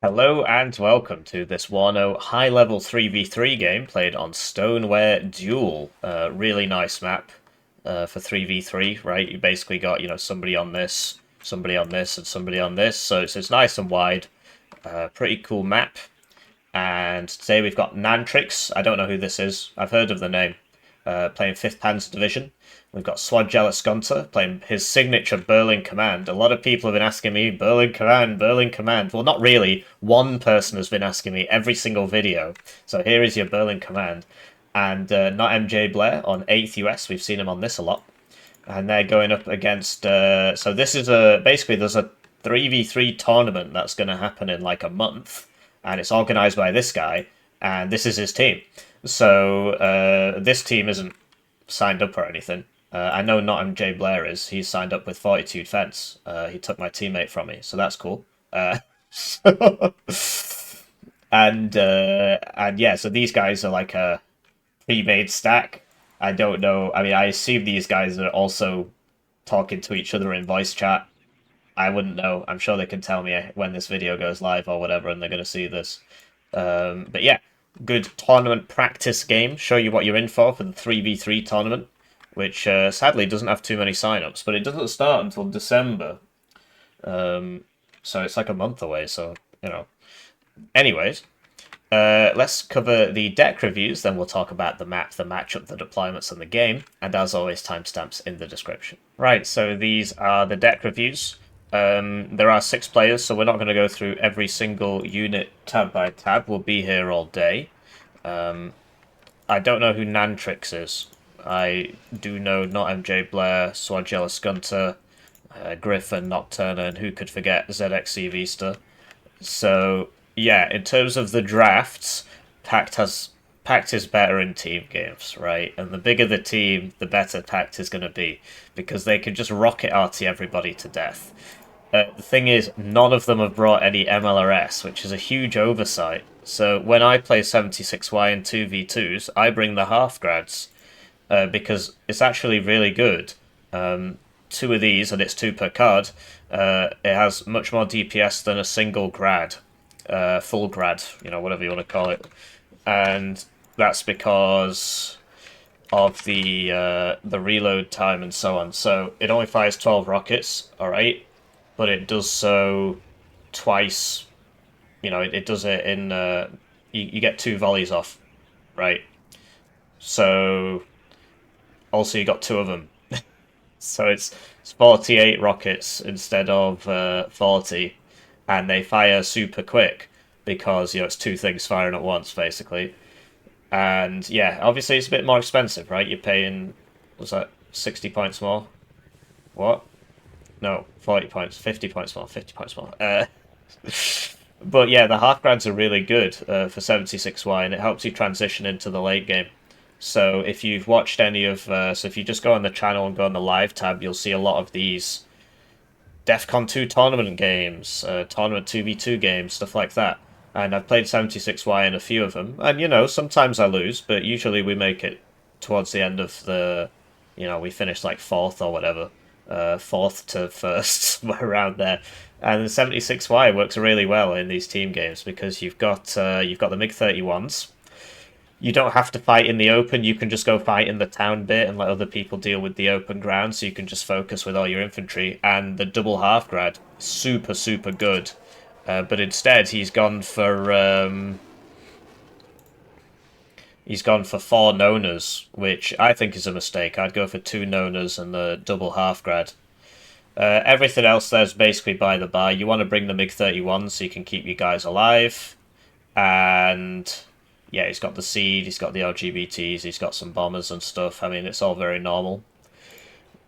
Hello and welcome to this Warno high-level 3v3 game played on Stoneware Duel. Really nice map for 3v3, right? You basically got, somebody on this, somebody on this, and somebody on this, so it's nice and wide. Pretty cool map. And today we've got Nantrix. I don't know who this is. I've heard of the name. Playing 5th Panzer Division. We've got Swadjella Gunter playing his signature Berlin Command. A lot of people have been asking me, Berlin Command, Berlin Command. Well, not really. One person has been asking me every single video. So here is your Berlin Command. And not MJ Blair on 8th US. We've seen him on this a lot. And they're going up against... so this is basically there's a 3v3 tournament that's going to happen in like a month. And it's organised by this guy. And this is his team. So this team isn't signed up or anything. I know not MJ Blair is. He's signed up with Fortitude Fence. He took my teammate from me, so that's cool. And yeah, so these guys are like a pre-made stack. I don't know. I mean, I assume these guys are also talking to each other in voice chat. I wouldn't know. I'm sure they can tell me when this video goes live or whatever, and they're going to see this. But yeah, good tournament practice game. Show you what you're in for the 3v3 tournament, which sadly doesn't have too many sign-ups, but it doesn't start until December. So it's like a month away, so, you know. Anyways, let's cover the deck reviews, then we'll talk about the map, the matchup, the deployments, and the game, and as always, timestamps in the description. Right, so these are the deck reviews. There are 6 players, so we're not going to go through every single unit tab by tab. We'll be here all day. I don't know who Nantrix is. I do know not MJ Blair, Swadjella Gunter, Griffin, Nocturna, and who could forget ZXC Vista. So, yeah, in terms of the drafts, PACT is better in team games, right? And the bigger the team, the better PACT is going to be, because they can just rocket arty everybody to death. The thing is, none of them have brought any MLRS, which is a huge oversight. So when I play 76Y and 2v2s, I bring the half grads, because it's actually really good. 2 of these, and it's 2 per card. It has much more DPS than a single grad, full grad, whatever you want to call it. And that's because of the reload time and so on. So it only fires 12 rockets, alright, but it does so twice. It does it in... you get 2 volleys off, right? So also you got 2 of them. So it's 48 rockets instead of 40, and they fire super quick because it's 2 things firing at once, basically. And yeah, obviously it's a bit more expensive, right? You're paying, was that 60 points more? What? No, 40 points, 50 points more, 50 points more. But yeah, the half grads are really good for 76Y, and it helps you transition into the late game. So if you've watched any of, so if you just go on the channel and go on the live tab, you'll see a lot of these DEFCON 2 tournament games, tournament 2v2 games, stuff like that. And I've played 76Y in a few of them, and sometimes I lose, but usually we make it towards the end of the, we finish like 4th or whatever, 4th to 1st, somewhere around there. And the 76Y works really well in these team games because you've got the MiG-31s. You don't have to fight in the open, you can just go fight in the town bit and let other people deal with the open ground, so you can just focus with all your infantry. And the double half grad, super, super good. But instead, he's gone for 4 Nonas, which I think is a mistake. I'd go for 2 Nonas and the double half grad. Everything else there's basically by the by. You want to bring the MiG-31 so you can keep you guys alive. And yeah, he's got the Seed, he's got the LGBTs, he's got some bombers and stuff. I mean, it's all very normal.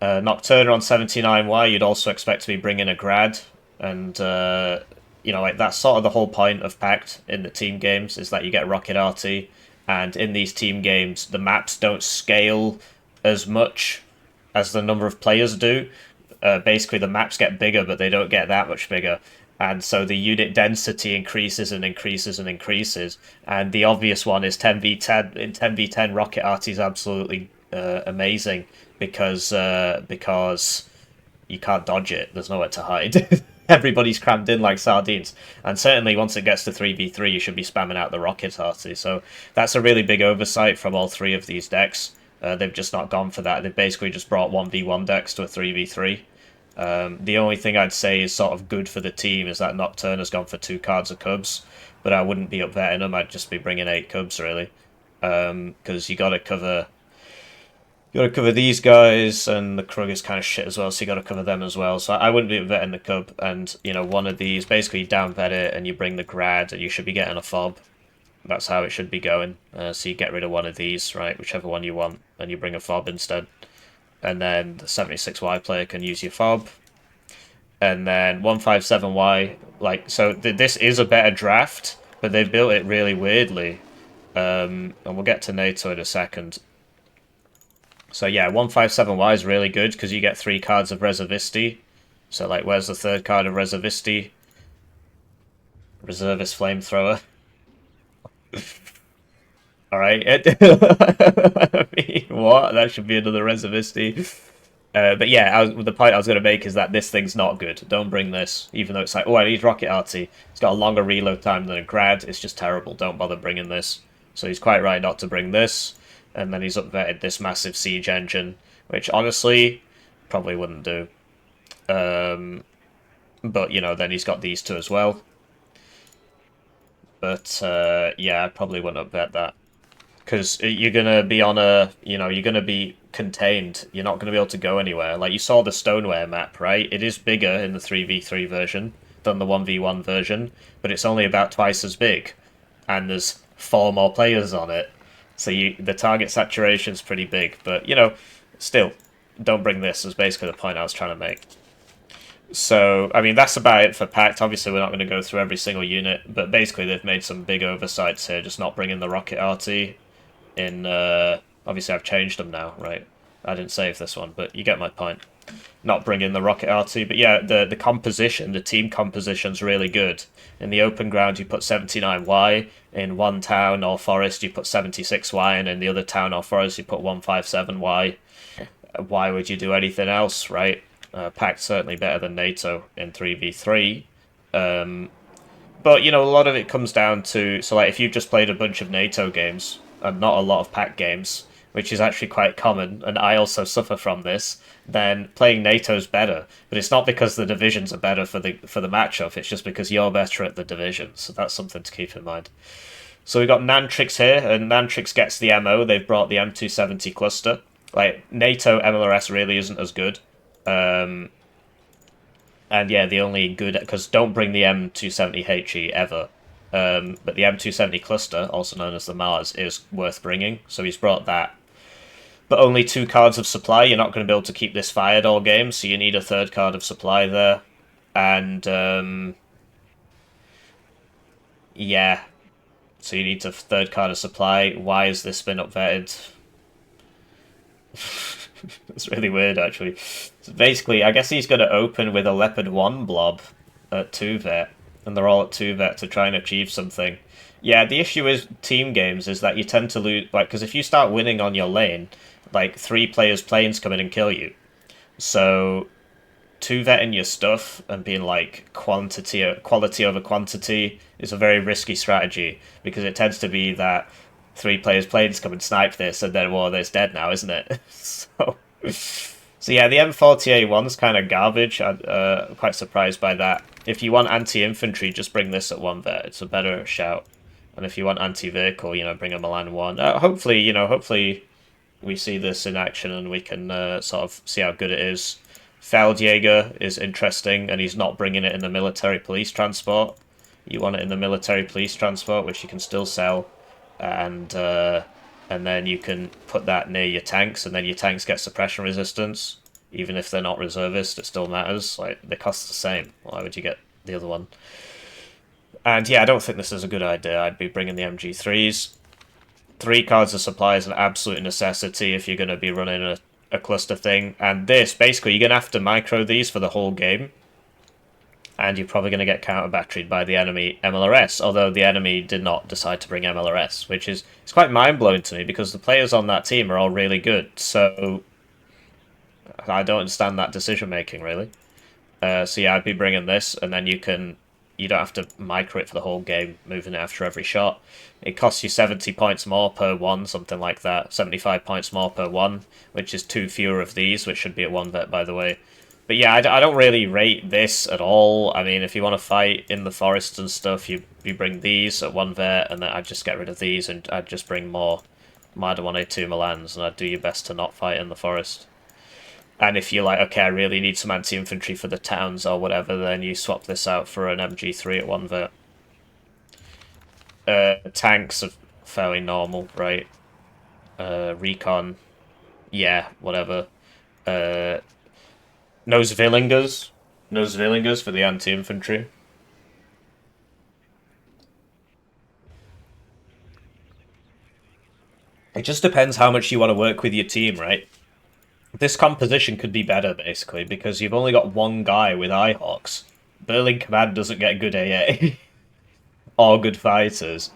Nocturna on 79Y, you'd also expect to be bringing a grad. And, that's sort of the whole point of PACT in the team games, is that you get Rocket RT. And in these team games, the maps don't scale as much as the number of players do. Basically, the maps get bigger, but they don't get that much bigger. And so the unit density increases and increases and increases. And the obvious one is 10v10. In 10v10, Rocket RT is absolutely amazing because you can't dodge it. There's nowhere to hide. everybody's crammed in like sardines. And certainly once it gets to 3v3, you should be spamming out the rocket arty. So that's a really big oversight from all three of these decks. They've just not gone for that. They've basically just brought 1v1 decks to a 3v3. The only thing I'd say is sort of good for the team is that Nocturne has gone for 2 cards of Cubs, but I wouldn't be upvetting them. I'd just be bringing 8 Cubs, really. Because you got to cover these guys, and the Krug is kind of shit as well, so you got to cover them as well. So I wouldn't be upvetting the Cub, and, you know, one of these, basically you down vet it, and you bring the Grad, and you should be getting a Fob. That's how it should be going. So you get rid of one of these, right, whichever one you want, and you bring a Fob instead. And then the 76Y player can use your Fob. And then 157Y, like, so this is a better draft, but they built it really weirdly. And we'll get to NATO in a second. So yeah, 157Y is really good because you get 3 cards of Reservisti. So like, where's the 3rd card of Reservisti? Reservist Flamethrower. Alright. I mean, what? That should be another Reservisti. But yeah, the point I was going to make is that this thing's not good. Don't bring this, even though it's like, oh, I need Rocket Arty. It's got a longer reload time than a Grad. It's just terrible. Don't bother bringing this. So he's quite right not to bring this. And then he's upvetted this massive Siege Engine, which honestly probably wouldn't do. But, you know, then he's got these two as well. But, yeah, I probably wouldn't upvet that. Because you're going to be on a, you know, you're going to be contained. You're not going to be able to go anywhere. Like, you saw the Stoneware map, right? It is bigger in the 3v3 version than the 1v1 version, but it's only about twice as big. And there's 4 more players on it. So the target saturation is pretty big. But, you know, still, don't bring this, is basically the point I was trying to make. So, I mean, that's about it for PACT. Obviously, we're not going to go through every single unit, but basically they've made some big oversights here, just not bringing the Rocket RT in... obviously, I've changed them now, right? I didn't save this one, but you get my point. Not bringing the Rocket RT, but yeah, the composition, the team composition's really good. In the open ground, you put 79Y. In one town or forest, you put 76Y, and in the other town or forest, you put 157Y. Why would you do anything else, right? PACT's certainly better than NATO in 3v3. But, you know, a lot of it comes down to... So, like, if you've just played a bunch of NATO games, and not a lot of PACT games, which is actually quite common, and I also suffer from this, then playing NATO's better. But it's not because the divisions are better for the matchup, it's just because you're better at the division. So that's something to keep in mind. So we've got Nantrix here, and Nantrix gets the MO. They've brought the M270 cluster. Like, NATO MLRS really isn't as good. And yeah, the only good... Because don't bring the M270HE ever. But the M270 cluster, also known as the Mars, is worth bringing. So he's brought that. But only 2 cards of supply. You're not going to be able to keep this fired all game, so you need a 3rd card of supply there. And, yeah. So you need a 3rd card of supply. Why has this been upvetted? It's really weird, actually. So basically, I guess he's going to open with a Leopard 1 blob at 2-vet. And they're all at 2-vet to try and achieve something. Yeah, the issue is team games is that you tend to lose... Like, because if you start winning on your lane, like, 3 players' planes come in and kill you. So, 2-vetting your stuff and being, like, quality over quantity is a very risky strategy. Because it tends to be that 3 players' planes come and snipe this, and then, well, it's dead now, isn't it? So yeah, the M40A1's kind of garbage. I'm quite surprised by that. If you want anti-infantry, just bring this at 1-vet. It's a better shout. And if you want anti-vehicle, you know, bring a Milan 1. Hopefully we see this in action and we can sort of see how good it is. Feldjäger is interesting, and he's not bringing it in the military police transport. You want it in the military police transport, which you can still sell. And then you can put that near your tanks, and then your tanks get suppression resistance. Even if they're not reservist, it still matters. Like, they cost the same. Why would you get the other one? And yeah, I don't think this is a good idea. I'd be bringing the MG3s. 3 cards of supply is an absolute necessity if you're going to be running a cluster thing. And this, basically, you're going to have to micro these for the whole game. And you're probably going to get counter-batteried by the enemy MLRS, although the enemy did not decide to bring MLRS, which is it's quite mind-blowing to me, because the players on that team are all really good, so I don't understand that decision-making, really. So yeah, I'd be bringing this, and then you don't have to micro it for the whole game, moving it after every shot. It costs you 70 points more per one, something like that. 75 points more per one, which is 2 fewer of these, which should be at 1 vet, by the way. But yeah, I don't really rate this at all. I mean, if you want to fight in the forest and stuff, you bring these at 1 vet, and then I'd just get rid of these, and I'd just bring more Marder 182 Milans, and I'd do your best to not fight in the forest. And if you're like, okay, I really need some anti-infantry for the towns or whatever, then you swap this out for an MG3 at 1 vet. Tanks are fairly normal, right? Recon, yeah, whatever. Nosevillingers. Nosevillingers for the anti-infantry. It just depends how much you want to work with your team, right? This composition could be better, basically, because you've only got one guy with Eyehawks. Berlin Command doesn't get good AA. Or good fighters.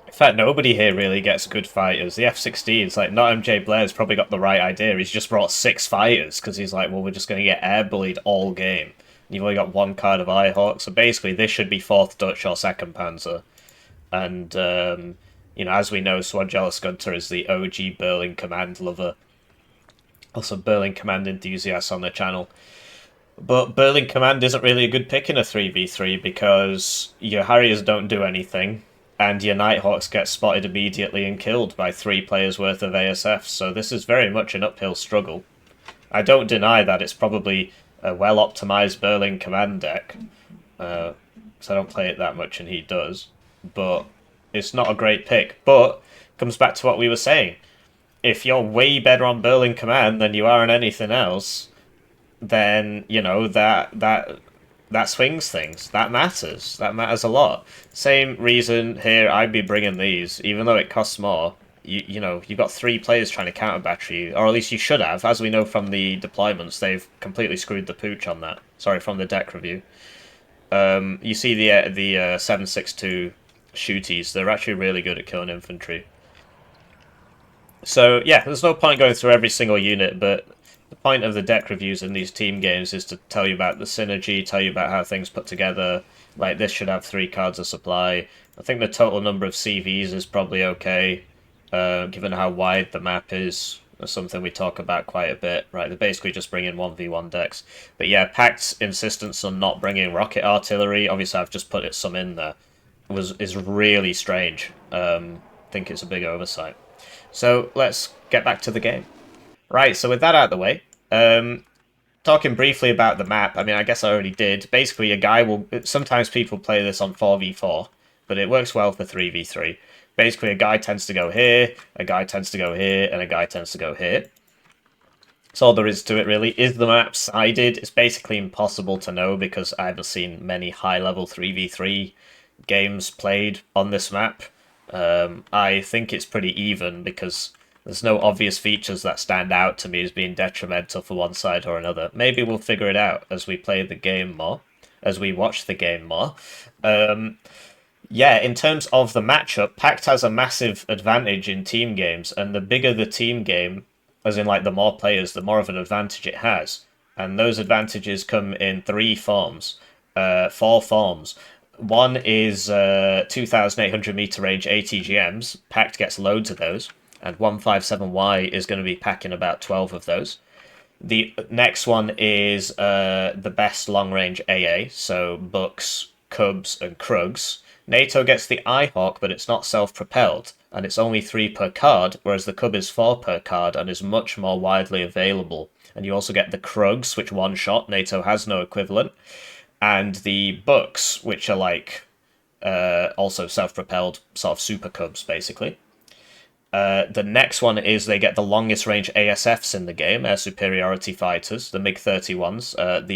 In fact, nobody here really gets good fighters. The F-16's like, not MJ Blair's probably got the right idea. He's just brought 6 fighters, because he's like, well, we're just going to get air bullied all game. You've only got one card of Eyehawk, so basically this should be 4th Dutch or 2nd Panzer. And, you know, as we know, Swadjelis Gunter is the OG Berlin Command lover. Also, Berlin Command enthusiasts on the channel. But Berlin Command isn't really a good pick in a 3v3 because your Harriers don't do anything, and your Nighthawks get spotted immediately and killed by 3 players worth of ASF, so this is very much an uphill struggle. I don't deny that it's probably a well-optimized Berlin Command deck, because I don't play it that much and he does, but it's not a great pick. But it comes back to what we were saying. If you're way better on Berlin Command than you are on anything else, then, you know, that swings things. That matters. That matters a lot. Same reason here I'd be bringing these, even though it costs more. You know, you've got 3 players trying to counter battery you, or at least you should have. As we know from the deployments, they've completely screwed the pooch on that. Sorry, from the deck review. You see the 762 shooties, they're actually really good at killing infantry. So, yeah, there's no point going through every single unit, but the point of the deck reviews in these team games is to tell you about the synergy, tell you about how things put together. Like, this should have 3 cards of supply. I think the total number of CVs is probably okay, given how wide the map is. That's something we talk about quite a bit, right? They're basically just bringing 1v1 decks. But yeah, PACT's insistence on not bringing rocket artillery, obviously I've just put some in there, is really strange. I think it's a big oversight. So let's get back to the game. Right, so with that out of the way, talking briefly about the map, I mean, I guess I already did. Basically, a guy will... Sometimes people play this on 4v4, but it works well for 3v3. Basically, a guy tends to go here, a guy tends to go here, and a guy tends to go here. That's all there is to it, really. Is the map sided? It's basically impossible to know because I haven't seen many high-level 3v3 games played on this map. I think it's pretty even because there's no obvious features that stand out to me as being detrimental for one side or another. Maybe we'll figure it out as we play the game more, as we watch the game more. Yeah, in terms of the matchup, PACT has a massive advantage in team games, and the bigger the team game, as in like the more players, the more of an advantage it has. And those advantages come in 4 forms. One is 2,800 meter range ATGMs. PACT gets loads of those, and 157Y is going to be packing about 12 of those. The next one is the best long range AA, so Bucks, Cubs, and Krugs. NATO gets the Eyehawk, but it's not self-propelled, and it's only 3 per card, whereas the Cub is 4 per card and is much more widely available. And you also get the Krugs, which one-shot, NATO has no equivalent, and the Bucks, which are like also self-propelled sort of super Cubs, basically. The next one is they get the longest range ASFs in the game, Air Superiority Fighters, the MiG-31s.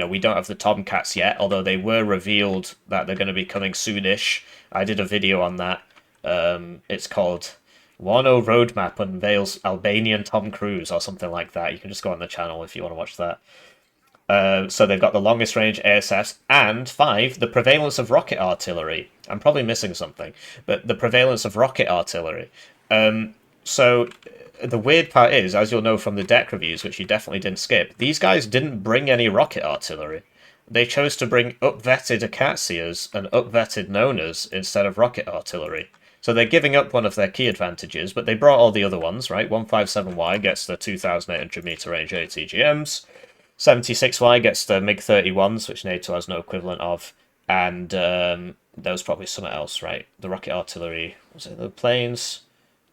We don't have the Tomcats yet, although they were revealed that they're going to be coming soonish. I did a video on that. It's called Warno Roadmap Unveils Albanian Tom Cruise or something like that. You can just go on the channel if you want to watch that. So they've got the longest range ASFs, and 5, the prevalence of rocket artillery. I'm probably missing something, but the prevalence of rocket artillery. So the weird part is, as you'll know from the deck reviews, which you definitely didn't skip, these guys didn't bring any rocket artillery. They chose to bring up-vetted Akatsias and up-vetted Nonas instead of rocket artillery. So they're giving up one of their key advantages, but they brought all the other ones, right? 157Y gets the 2,800 meter range ATGMs. 76Y gets the MiG-31s, which NATO has no equivalent of. And there was probably something else, right? The rocket artillery, was it the planes?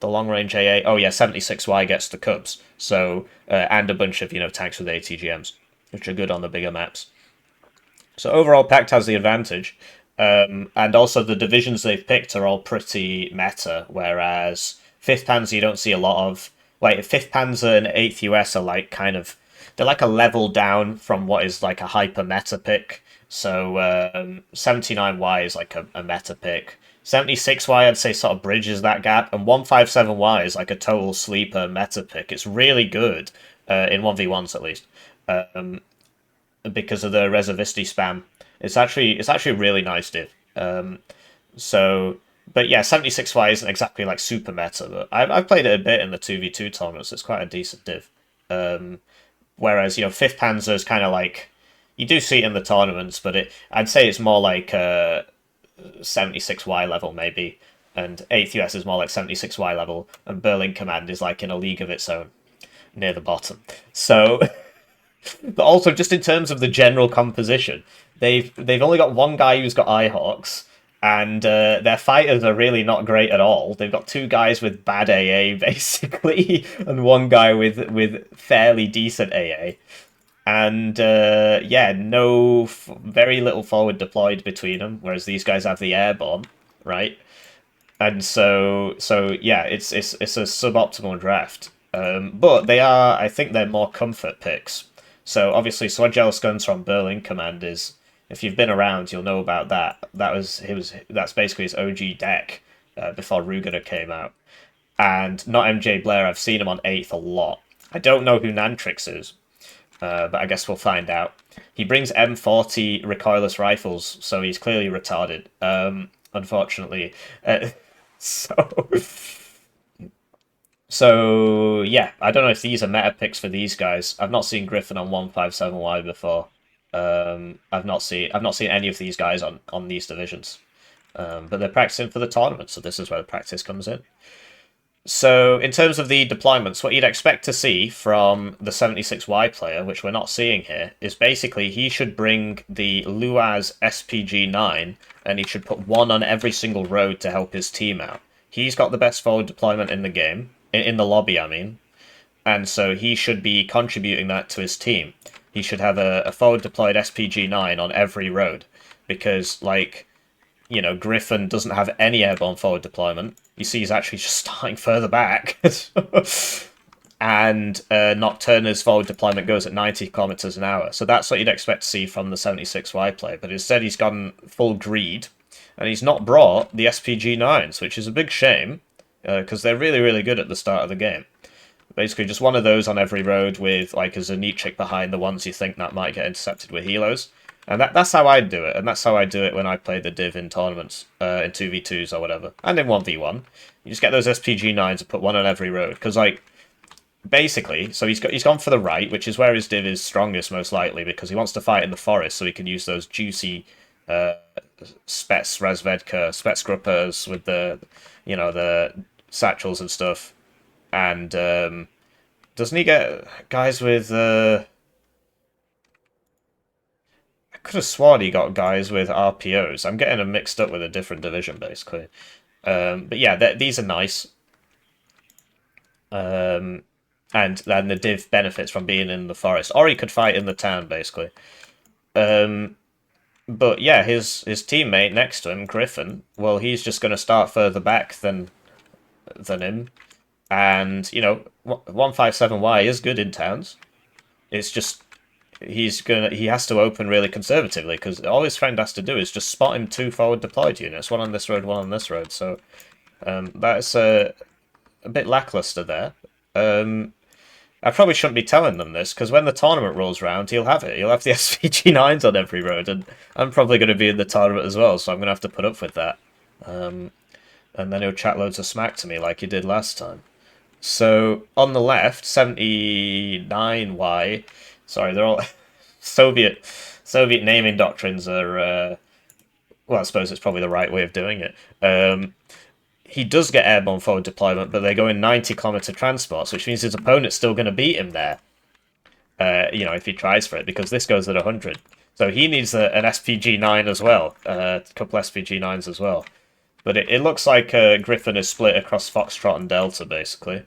The long-range AA? Oh yeah, 76Y gets the Cubs. So, and a bunch of, tanks with ATGMs, which are good on the bigger maps. So overall, PACT has the advantage. And also the divisions they've picked are all pretty meta, whereas 5th Panzer you don't see a lot of. Like, 5th Panzer and 8th US are like kind of... They're like a level down from what is like a hyper meta pick. So 79Y is like a meta pick. 76Y I'd say sort of bridges that gap, and 157Y is like a total sleeper meta pick. It's really good, in 1v1s at least, because of the Reservisti spam. It's actually a really nice div. But yeah, 76Y isn't exactly like super meta, but I've played it a bit in the 2v2 tournaments. It's quite a decent div. Whereas 5th Panzer is kind of like, you do see it in the tournaments, but I'd say it's more like 76Y level maybe, and 8th US is more like 76Y level, and Berlin Command is like in a league of its own, near the bottom. So, but also just in terms of the general composition, they've only got one guy who's got Eyehawks, and their fighters are really not great at all. They've got 2 guys with bad AA basically, and 1 guy with fairly decent AA. And very little forward deployed between them, whereas these guys have the airborne, right? And so yeah, it's a suboptimal draft. But I think they're more comfort picks. So obviously, Sword Guns from Berlin Command is, if you've been around, you'll know about that. That's basically his OG deck before Ruger came out. And not MJ Blair, I've seen him on 8th a lot. I don't know who Nantrix is. But I guess we'll find out. He brings M40 recoilless rifles, so he's clearly retarded, unfortunately. So yeah, I don't know if these are meta picks for these guys. I've not seen Griffin on 157Y before. I've not seen any of these guys on these divisions. But they're practicing for the tournament, so this is where the practice comes in. So, in terms of the deployments, what you'd expect to see from the 76Y player, which we're not seeing here, is basically he should bring the Luaz SPG-9, and he should put 1 on every single road to help his team out. He's got the best forward deployment in the game, in the lobby, I mean, and so he should be contributing that to his team. He should have a forward deployed SPG-9 on every road, because, like, Griffin doesn't have any airborne forward deployment. You see he's actually just starting further back. And Nocturna's forward deployment goes at 90 kilometers an hour. So that's what you'd expect to see from the 76Y player. But instead he's gone full greed, and he's not brought the SPG-9s, which is a big shame, because they're really, really good at the start of the game. Basically just one of those on every road with like a Zenichik behind the ones you think that might get intercepted with helos. And that's how I'd do it, and that's how I do it when I play the div in tournaments, in 2v2s or whatever, and in 1v1. You just get those SPG-9s and put 1 on every road, because, like, basically, so he's gone for the right, which is where his div is strongest, most likely, because he wants to fight in the forest, so he can use those juicy Spets Razvedka, Spetsgruppers with the satchels and stuff. And doesn't he get guys with... I could have sworn he got guys with RPOs. I'm getting them mixed up with a different division, basically. But yeah, these are nice. And then the div benefits from being in the forest. Or he could fight in the town, basically. But yeah, his teammate next to him, Griffin, well, he's just going to start further back than him. And, 157Y is good in towns. It's just... he has to open really conservatively, because all his friend has to do is just spot him 2 forward deployed units, 1 on this road, 1 on this road. So that's a bit lackluster there. I probably shouldn't be telling them this, because when the tournament rolls round, he'll have it. He'll have the SVG9s on every road, and I'm probably going to be in the tournament as well, so I'm going to have to put up with that. And then he'll chat loads of smack to me like he did last time. So on the left, 79Y. Sorry, they're all Soviet naming doctrines are. Well, I suppose it's probably the right way of doing it. He does get airborne forward deployment, but they go in 90-kilometer transports, which means his opponent's still going to beat him there. If he tries for it, because this goes at 100. So he needs an SPG-9 as well, a couple SPG-9s as well. But it looks like Griffin is split across Foxtrot and Delta, basically.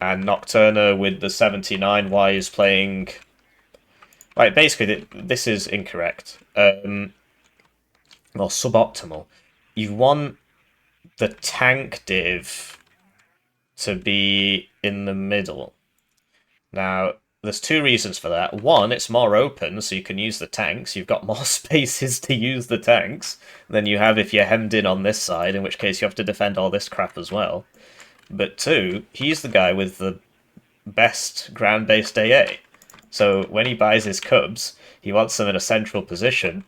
And Nocturna with the 79Y is playing... Right, basically, this is incorrect. Well, suboptimal. You want the tank div to be in the middle. Now, there's two reasons for that. One, it's more open, so you can use the tanks. You've got more spaces to use the tanks than you have if you're hemmed in on this side, in which case you have to defend all this crap as well. But two, he's the guy with the best ground-based AA. So when he buys his Cubs, he wants them in a central position,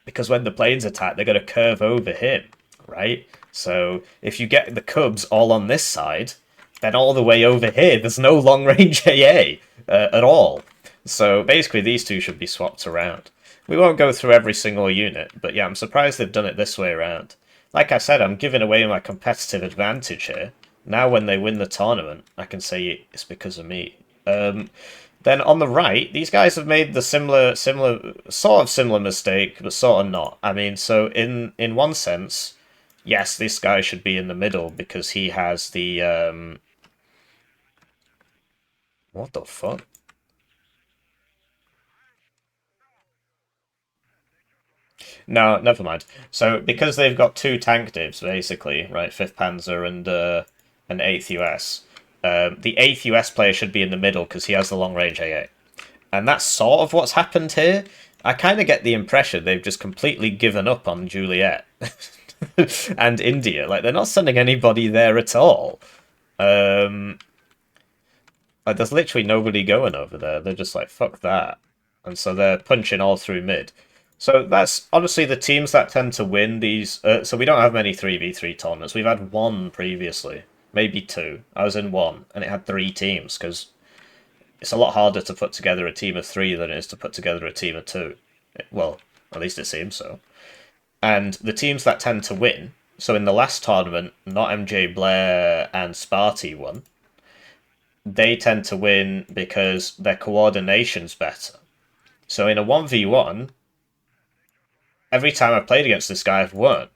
because when the planes attack, they're going to curve over him, right? So if you get the Cubs all on this side, then all the way over here, there's no long-range AA at all. So basically, these two should be swapped around. We won't go through every single unit, but yeah, I'm surprised they've done it this way around. Like I said, I'm giving away my competitive advantage here. Now when they win the tournament, I can say it's because of me. Then on the right, these guys have made the similar mistake, but sort of not. I mean, so in one sense, yes, this guy should be in the middle because he has the what the fuck? No, never mind. So because they've got two tank divs, basically, right, 5th Panzer and an 8th US. The 8th US player should be in the middle because he has the long range AA. And that's sort of what's happened here. I kind of get the impression they've just completely given up on Juliet and India. Like, they're not sending anybody there at all. Like, there's literally nobody going over there. They're just like, fuck that. And so they're punching all through mid. So that's honestly the teams that tend to win these. So we don't have many 3v3 tournaments. We've had one previously, maybe two. I was in one, and it had 3 teams, because it's a lot harder to put together a team of 3 than it is to put together a team of 2. Well, at least it seems so. And the teams that tend to win, so in the last tournament, not MJ Blair and Sparty won. They tend to win because their coordination's better. So in a 1v1, every time I've played against this guy, I've won.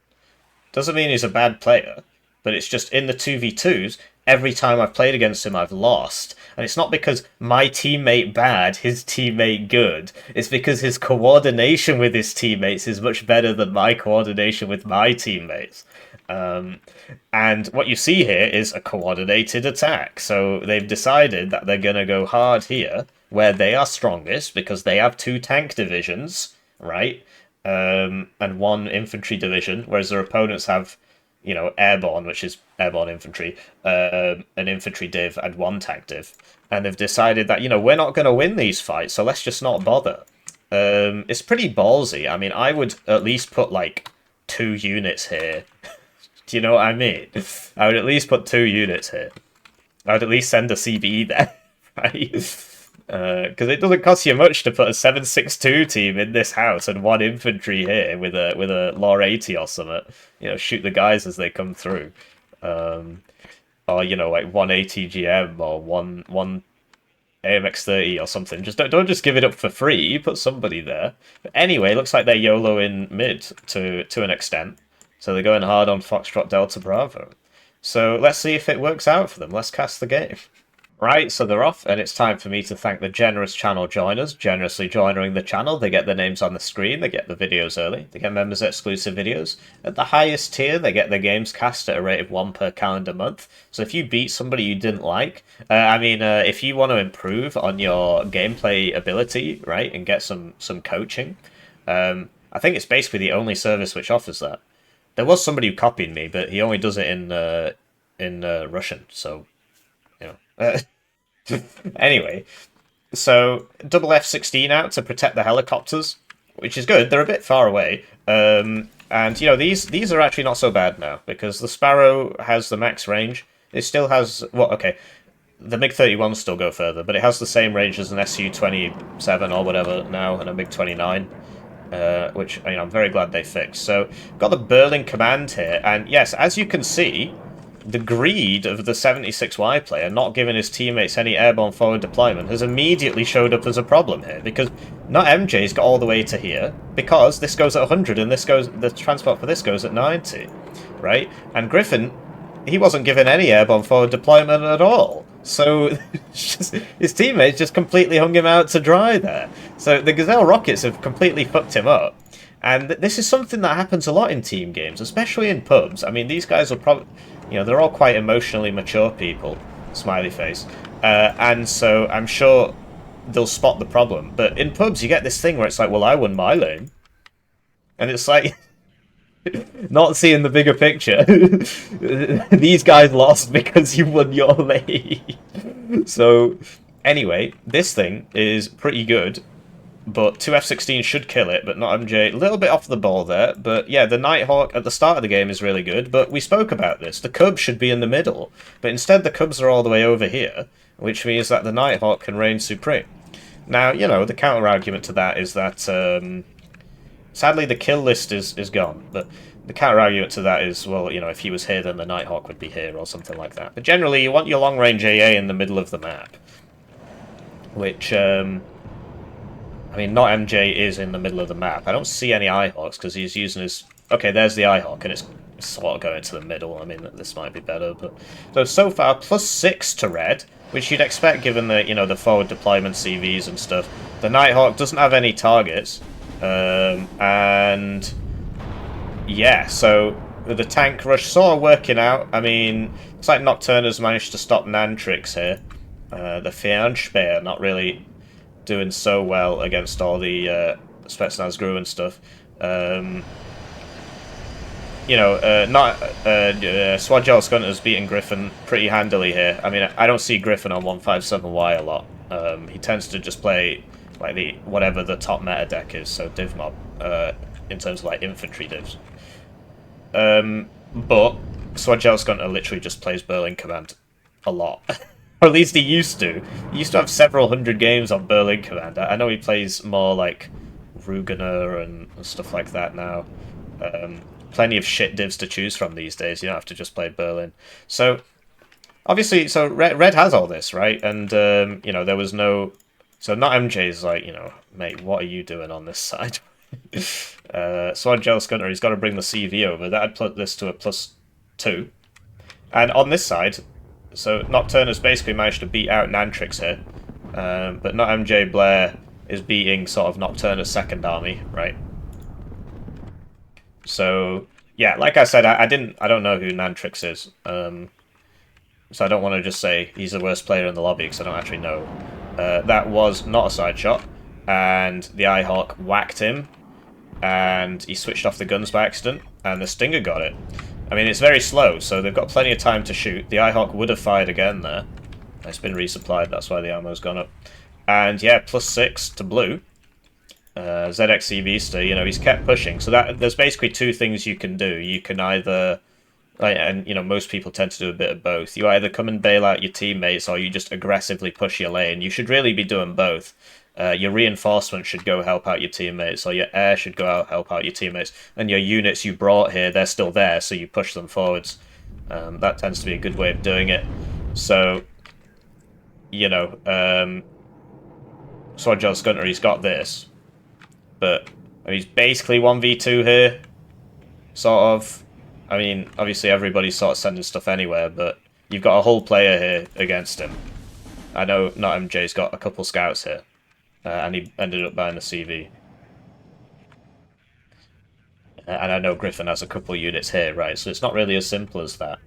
Doesn't mean he's a bad player, but it's just in the 2v2s, every time I've played against him, I've lost. And it's not because my teammate bad, his teammate good. It's because his coordination with his teammates is much better than my coordination with my teammates. And what you see here is a coordinated attack. So they've decided that they're going to go hard here, where they are strongest, because they have 2 tank divisions, right? And 1 infantry division, whereas their opponents have, airborne, which is airborne infantry, an infantry div, and 1 tank div. And they've decided that, we're not going to win these fights, so let's just not bother. It's pretty ballsy. I mean, I would at least put, 2 units here. Do you know what I mean? I would at least put 2 units here. I would at least send a CBE there, right? Because it doesn't cost you much to put a 762 team in this house and 1 infantry here with a Law 80 or something. Shoot the guys as they come through. Or 1 ATGM or one AMX-30 or something. Just don't just give it up for free. You put somebody there. But anyway, looks like they're YOLO in mid to an extent. So they're going hard on Foxtrot Delta Bravo. So let's see if it works out for them. Let's cast the game. Right, so they're off, and it's time for me to thank the generous channel joiners, generously joining the channel. They get their names on the screen, they get the videos early, they get members exclusive videos. At the highest tier, they get their games cast at a rate of 1 per calendar month. So if you beat somebody you didn't like, if you want to improve on your gameplay ability, right, and get some coaching, I think it's basically the only service which offers that. There was somebody who copied me, but he only does it in Russian, so... Anyway, so double F-16 out to protect the helicopters, which is good. They're a bit far away. And, these are actually not so bad now, because the Sparrow has the max range. it still has... Well, okay, the MiG-31s still go further, but it has the same range as an Su-27 or whatever now, and a MiG-29. Which I'm very glad they fixed. So, got the Berlin command here, and yes, as you can see, the greed of the 76Y player not giving his teammates any airborne forward deployment has immediately showed up as a problem here, because not MJ's got all the way to here, because this goes at 100 and the transport for this goes at 90, right? And Griffin, he wasn't given any airborne forward deployment at all. So his teammates just completely hung him out to dry there. So the Gazelle rockets have completely fucked him up. And this is something that happens a lot in team games, especially in pubs. I mean, these guys are probably, they're all quite emotionally mature people, smiley face. And so I'm sure they'll spot the problem. But in pubs, you get this thing where it's like, well, I won my lane. And it's like... not seeing the bigger picture. These guys lost because you won your lane. So, anyway, this thing is pretty good, but 2 F-16 should kill it, but not MJ. A little bit off the ball there, but yeah, the Nighthawk at the start of the game is really good, but we spoke about this. The Cubs should be in the middle, but instead the Cubs are all the way over here, which means that the Nighthawk can reign supreme. Now, the counter-argument to that is that... sadly, the kill list is gone, but the counter-argument to that is, well, if he was here, then the Nighthawk would be here, or something like that. But generally, you want your long-range AA in the middle of the map. Which, I mean, not MJ is in the middle of the map. I don't see any Eyehawks, because he's using his... Okay, there's the Eyehawk, and it's sort of going to the middle. I mean, this might be better, but... So far, +6 to red, which you'd expect given the, the forward deployment CVs and stuff. The Nighthawk doesn't have any targets. And yeah, so the tank rush sort of working out. I mean, it's like Nocturna's managed to stop Nantrix here. The Fernspur not really doing so well against all the Spetsnaz Gru and stuff. Swadjel Skunter's beating Griffin pretty handily here. I mean, I don't see Griffin on 157Y a lot. He tends to just play like whatever the top meta deck is, so div mob, in terms of like infantry divs. But Swadjel Skunter literally just plays Berlin Command a lot. Or at least he used to. He used to have several hundred games on Berlin Command. I know he plays more like Rugener and stuff like that now. Plenty of shit divs to choose from these days. You don't have to just play Berlin. So, obviously, so Red has all this, right? And, there was no... So not MJ's like, mate, what are you doing on this side? Swadjel Skunter, he's got to bring the CV over. That'd put this to a +2. And on this side, so Nocturna's basically managed to beat out Nantrix here. But not MJ Blair is beating sort of Nocturna's second army, right? So, yeah, like I said, I don't know who Nantrix is. So I don't want to just say he's the worst player in the lobby, because I don't actually know. That was not a side shot, and the Eyehawk whacked him, and he switched off the guns by accident, and the Stinger got it. I mean, it's very slow, so they've got plenty of time to shoot. The Eyehawk would have fired again there. It's been resupplied, that's why the ammo's gone up. And yeah, +6 to blue. ZXCV still, he's kept pushing. So there's basically two things you can do. You can either... and, most people tend to do a bit of both. You either come and bail out your teammates, or you just aggressively push your lane. You should really be doing both. Your reinforcement should go help out your teammates, or your air should go out help out your teammates. And your units you brought here, they're still there, so you push them forwards. That tends to be a good way of doing it. So, Swadjel Skunter, he's got this. But he's basically 1v2 here. Sort of. I mean, obviously everybody's sort of sending stuff anywhere, but you've got a whole player here against him. I know not MJ's got a couple scouts here, and he ended up buying the CV. And I know Griffin has a couple units here, right? So it's not really as simple as that.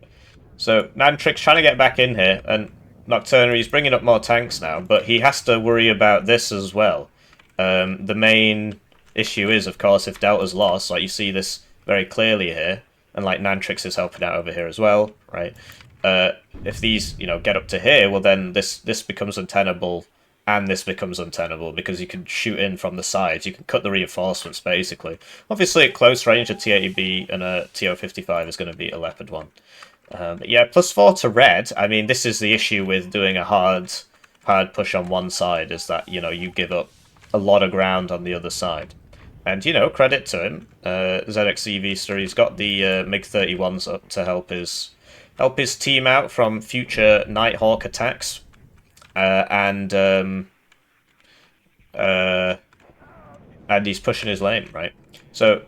So Nantrix trying to get back in here, and Nocturna, he's bringing up more tanks now, but he has to worry about this as well. The main issue is, of course, if Delta's lost, like you see this very clearly here, and like Nantrix is helping out over here as well, right? If these, get up to here, well then this becomes untenable, and this becomes untenable, because you can shoot in from the sides. You can cut the reinforcements, basically. Obviously, at close range, a T-80B and a TO-55 is going to beat a Leopard 1. But yeah, +4 to red. I mean, this is the issue with doing a hard push on one side, is that, you know, you give up a lot of ground on the other side. And, you know, credit to him, ZXC Vista, he's got the MiG-31s up to help his team out from future Nighthawk attacks. And he's pushing his lane, right? So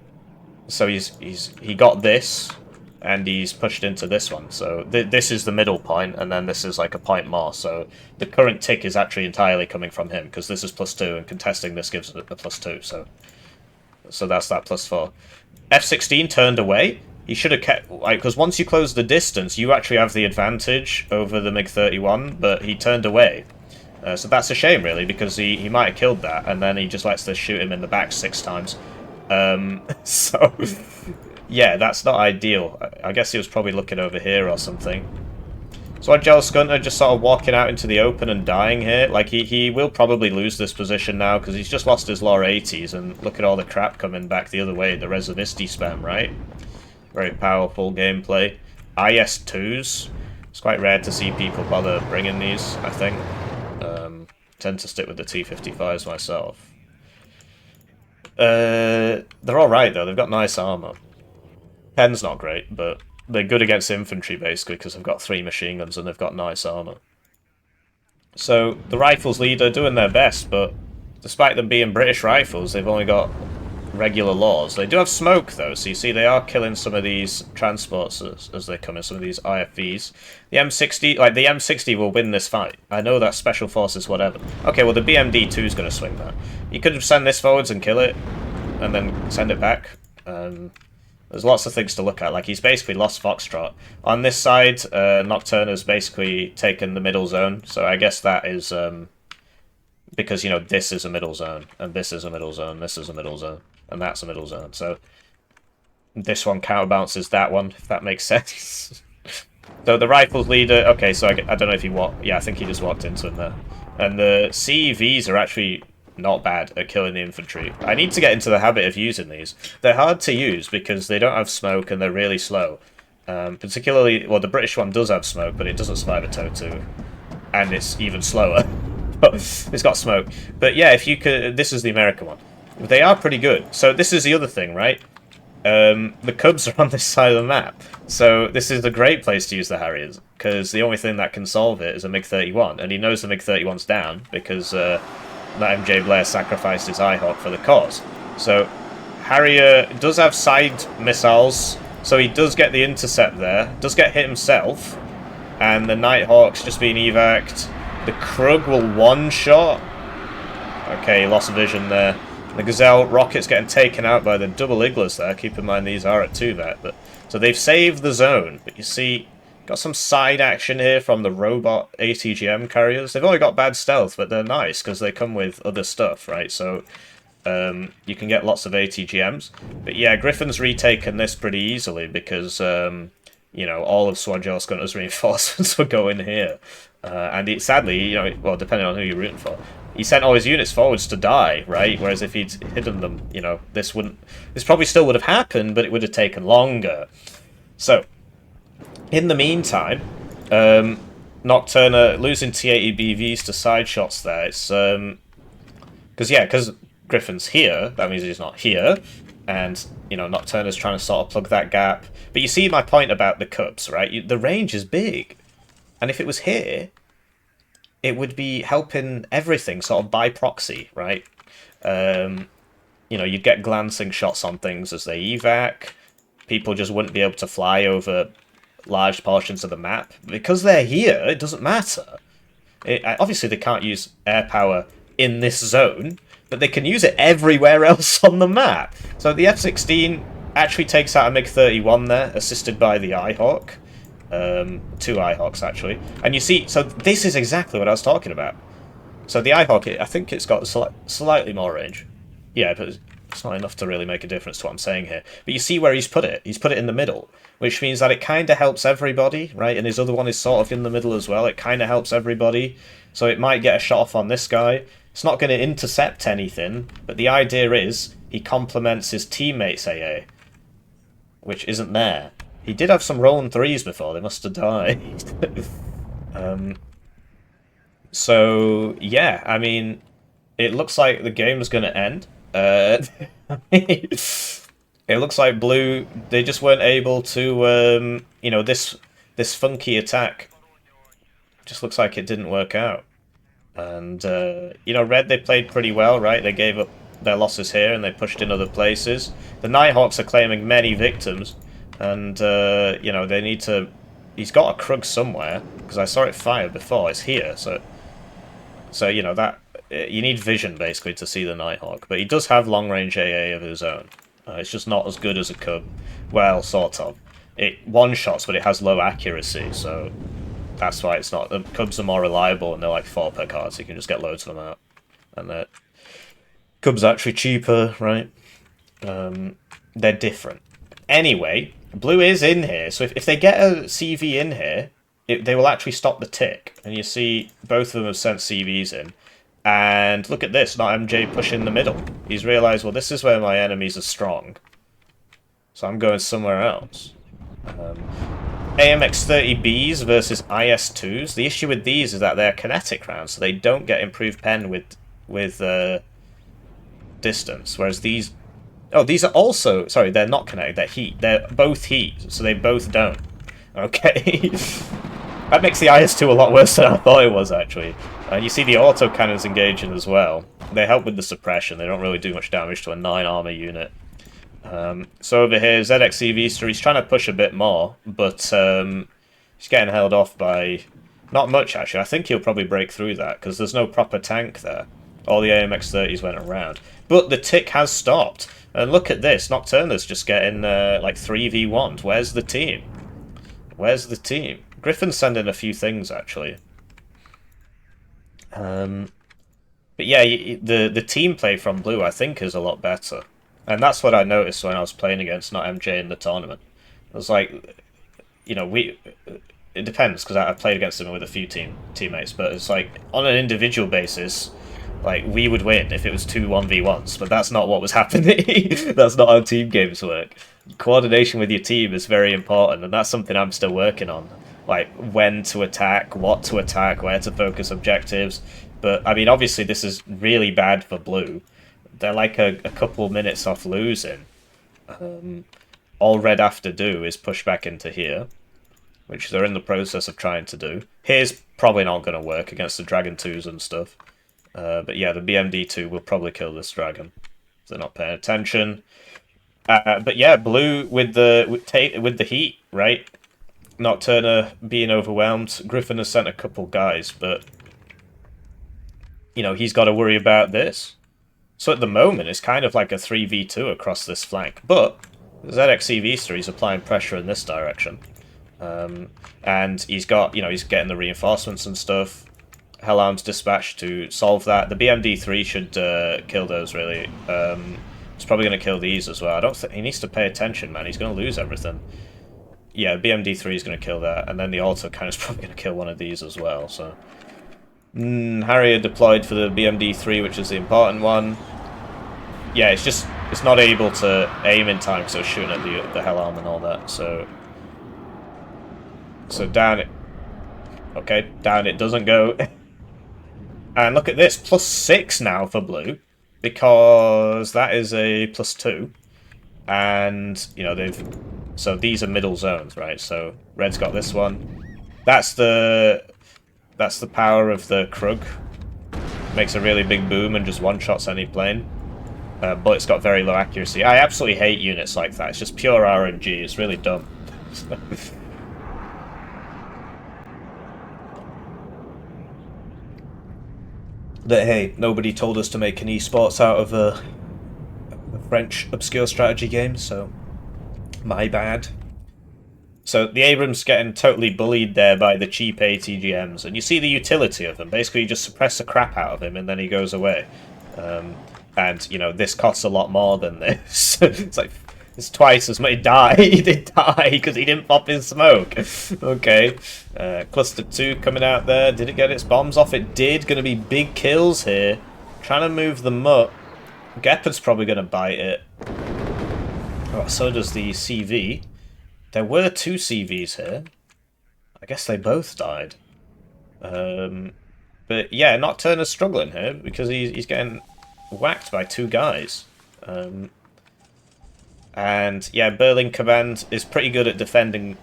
he got this, and he's pushed into this one. So this is the middle point, and then this is like a point more. So the current tick is actually entirely coming from him, because this is +2, and contesting this gives a +2. So that's that +4. F-16 turned away. He should have kept, like, because once you close the distance, you actually have the advantage over the MiG-31, but he turned away. So that's a shame, really, because he might have killed that, and then he just lets us shoot him in the back 6 times. So, yeah, that's not ideal. I guess he was probably looking over here or something. So Agile Scunter just sort of walking out into the open and dying here. Like, he will probably lose this position now, because he's just lost his lower 80s, and look at all the crap coming back the other way, the Reservisti spam, right? Very powerful gameplay. IS-2s. It's quite rare to see people bother bringing these, I think. Tend to stick with the T-55s myself. They're alright, though. They've got nice armor. Pen's not great, but they're good against infantry, basically, because they've got 3 machine guns and they've got nice armor. So, the rifles leader doing their best, but despite them being British rifles, they've only got regular laws. They do have smoke, though, so you see they are killing some of these transports as they come in, some of these IFVs. The M60, like, the M60 will win this fight. I know that Special Forces, whatever. Okay, well, the BMD-2 is going to swing that. You could send this forwards and kill it, and then send it back. There's lots of things to look at. Like, he's basically lost Foxtrot. On this side, Nocturne has basically taken the middle zone, so I guess that is, because, you know, this is a middle zone, and this is a middle zone, this is a middle zone, and that's a middle zone, so this one counterbalances that one, if that makes sense. So the rifles leader, okay, so I don't know if he walked, yeah, I think he just walked into him there. And the CEVs are actually not bad at killing the infantry. I need to get into the habit of using these. They're hard to use because they don't have smoke and they're really slow. Particularly, well, the British one does have smoke, but it doesn't survive a TOW2. And it's even slower. It's got smoke. But yeah, if you could, this is the American one. They are pretty good. So this is the other thing, right? The Cubs are on this side of the map. So this is a great place to use the Harriers, because the only thing that can solve it is a MiG-31. And he knows the MiG-31's down, because that MJ Blair sacrificed his Ihawk for the cause. So Harrier does have side missiles, so he does get the intercept there, does get hit himself, and the Nighthawk's just being evac'd. The Krug will one-shot. Okay, he lost vision there. The Gazelle rocket's getting taken out by the double Iglas there. Keep in mind these are at 2-vet. But so they've saved the zone. But you see, got some side action here from the robot ATGM carriers. They've only got bad stealth, but they're nice because they come with other stuff, right? So you can get lots of ATGMs. But yeah, Griffin's retaken this pretty easily because, you know, all of Swagel Gunter's reinforcements were going here. And sadly, you know, well, depending on who you're rooting for, he sent all his units forwards to die, right? Whereas if he'd hidden them, you know, this probably still would have happened, but it would have taken longer. So, in the meantime, Nocturne losing T-80 BVs to side shots there. It's because Griffin's here, that means he's not here, and you know Nocturne's trying to sort of plug that gap. But you see my point about the Cubs, right? The range is big. And if it was here, it would be helping everything sort of by proxy, right? You know, you'd get glancing shots on things as they evac. People just wouldn't be able to fly over large portions of the map. Because they're here, it doesn't matter. Obviously, they can't use air power in this zone, but they can use it everywhere else on the map. So the F-16 actually takes out a MiG-31 there, assisted by the Ihawk. 2 Ihawks, actually. And you see, so this is exactly what I was talking about. So the Ihawk, I think it's got slightly more range. Yeah, but it's not enough to really make a difference to what I'm saying here. But you see where he's put it. He's put it in the middle, which means that it kind of helps everybody, right? And his other one is sort of in the middle as well. It kind of helps everybody. So it might get a shot off on this guy. It's not going to intercept anything, but the idea is he complements his teammate's AA, which isn't there. He did have some rolling threes before, they must have died. um, so, yeah, I mean, it looks like the game's going to end. It looks like Blue, they just weren't able to, you know, this funky attack just looks like it didn't work out. And, you know, Red, they played pretty well, right? They gave up their losses here and they pushed in other places. The Nighthawks are claiming many victims, and, you know, they need to... He's got a Krug somewhere, because I saw it fire before. It's here, so you know, that... You need vision, basically, to see the Nighthawk. But he does have long-range AA of his own. It's just not as good as a Cub. Well, sort of. It one-shots, but it has low accuracy, so... That's why it's not. The Cubs are more reliable, and they're like 4 per card, so you can just get loads of them out. And Cubs are actually cheaper, right? They're different. Anyway, Blue is in here, so if they get a CV in here, they will actually stop the tick. And you see both of them have sent CVs in. And look at this, not MJ pushing the middle. He's realised, well, this is where my enemies are strong. So I'm going somewhere else. AMX-30Bs versus IS-2s. The issue with these is that they're kinetic rounds, so they don't get improved pen with distance. Whereas these... Oh, these are also... Sorry, they're not kinetic, they're heat. They're both heat, so they both don't. Okay. That makes the IS-2 a lot worse than I thought it was, actually. And you see the autocannons engaging as well. They help with the suppression. They don't really do much damage to a 9 armor unit. So over here, ZXC he's trying to push a bit more, but he's getting held off by not much, actually. I think he'll probably break through that, because there's no proper tank there. All the AMX-30s went around. But the tick has stopped. And look at this, Nocturna's just getting like 3v1'd. Where's the team? Where's the team? Griffin's sending a few things, actually. But yeah, the team play from Blue, I think, is a lot better. And that's what I noticed when I was playing against not MJ in the tournament. It was like, you know, it depends, because I played against him with a few teammates, but it's like, on an individual basis, like, we would win if it was 2 1v1s, but that's not what was happening. That's not how team games work. Coordination with your team is very important, and that's something I'm still working on. Like, when to attack, what to attack, where to focus objectives. But, I mean, obviously this is really bad for Blue. They're like a couple minutes off losing. All Red have to do is push back into here, which they're in the process of trying to do. Here's probably not going to work against the Dragon 2s and stuff. But yeah, the BMD2 will probably kill this Dragon. If they're not paying attention. But yeah, Blue with the heat, right? Nocturna being overwhelmed. Griffin has sent a couple guys, but you know, he's got to worry about this. So at the moment, it's kind of like a 3v2 across this flank. But ZXC is applying pressure in this direction. And he's got, you know, he's getting the reinforcements and stuff. Hellam's dispatched to solve that. The BMD3 should kill those, really. He's probably going to kill these as well. I don't think he needs to pay attention, man. He's going to lose everything. Yeah, BMD3 is going to kill that. And then the autocannon is probably going to kill one of these as well, so... Harrier deployed for the BMD3, which is the important one. Yeah, it's not able to aim in time because it was shooting at the Hellam and all that, so down it. Okay, down it doesn't go. And look at this, +6 now for Blue, because that is a +2. And, you know, so these are middle zones, right? So Red's got this one. That's the power of the Krug. Makes a really big boom and just one-shots any plane. But it's got very low accuracy. I absolutely hate units like that. It's just pure RNG. It's really dumb. But hey, nobody told us to make an esports out of a French obscure strategy game, so my bad. So the Abrams getting totally bullied there by the cheap ATGMs, and you see the utility of them. Basically, you just suppress the crap out of him, and then he goes away. And, you know, this costs a lot more than this. It's like, it's twice as much. He died. He did die because he didn't pop his smoke. Okay. Cluster 2 coming out there. Did it get its bombs off? It did. Going to be big kills here. Trying to move them up. Gepard's probably going to bite it. Oh, so does the CV. There were 2 CVs here. I guess they both died. But yeah, Nocturna's struggling here because he's getting whacked by 2 guys. And yeah, Berlin Command is pretty good at defending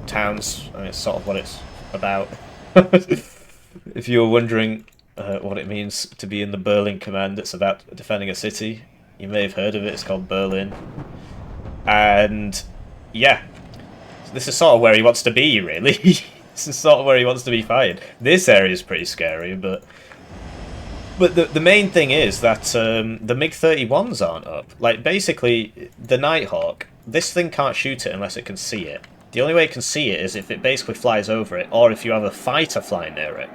towns. I mean, it's sort of what it's about. If you were wondering what it means to be in the Berlin Command, it's about defending a city. You may have heard of it, it's called Berlin. And yeah, this is sort of where he wants to be, really. This is sort of where he wants to be fired. This area is pretty scary, but the main thing is that the MiG-31s aren't up. Like, basically, the Nighthawk, this thing can't shoot it unless it can see it. The only way it can see it is if it basically flies over it, or if you have a fighter flying near it.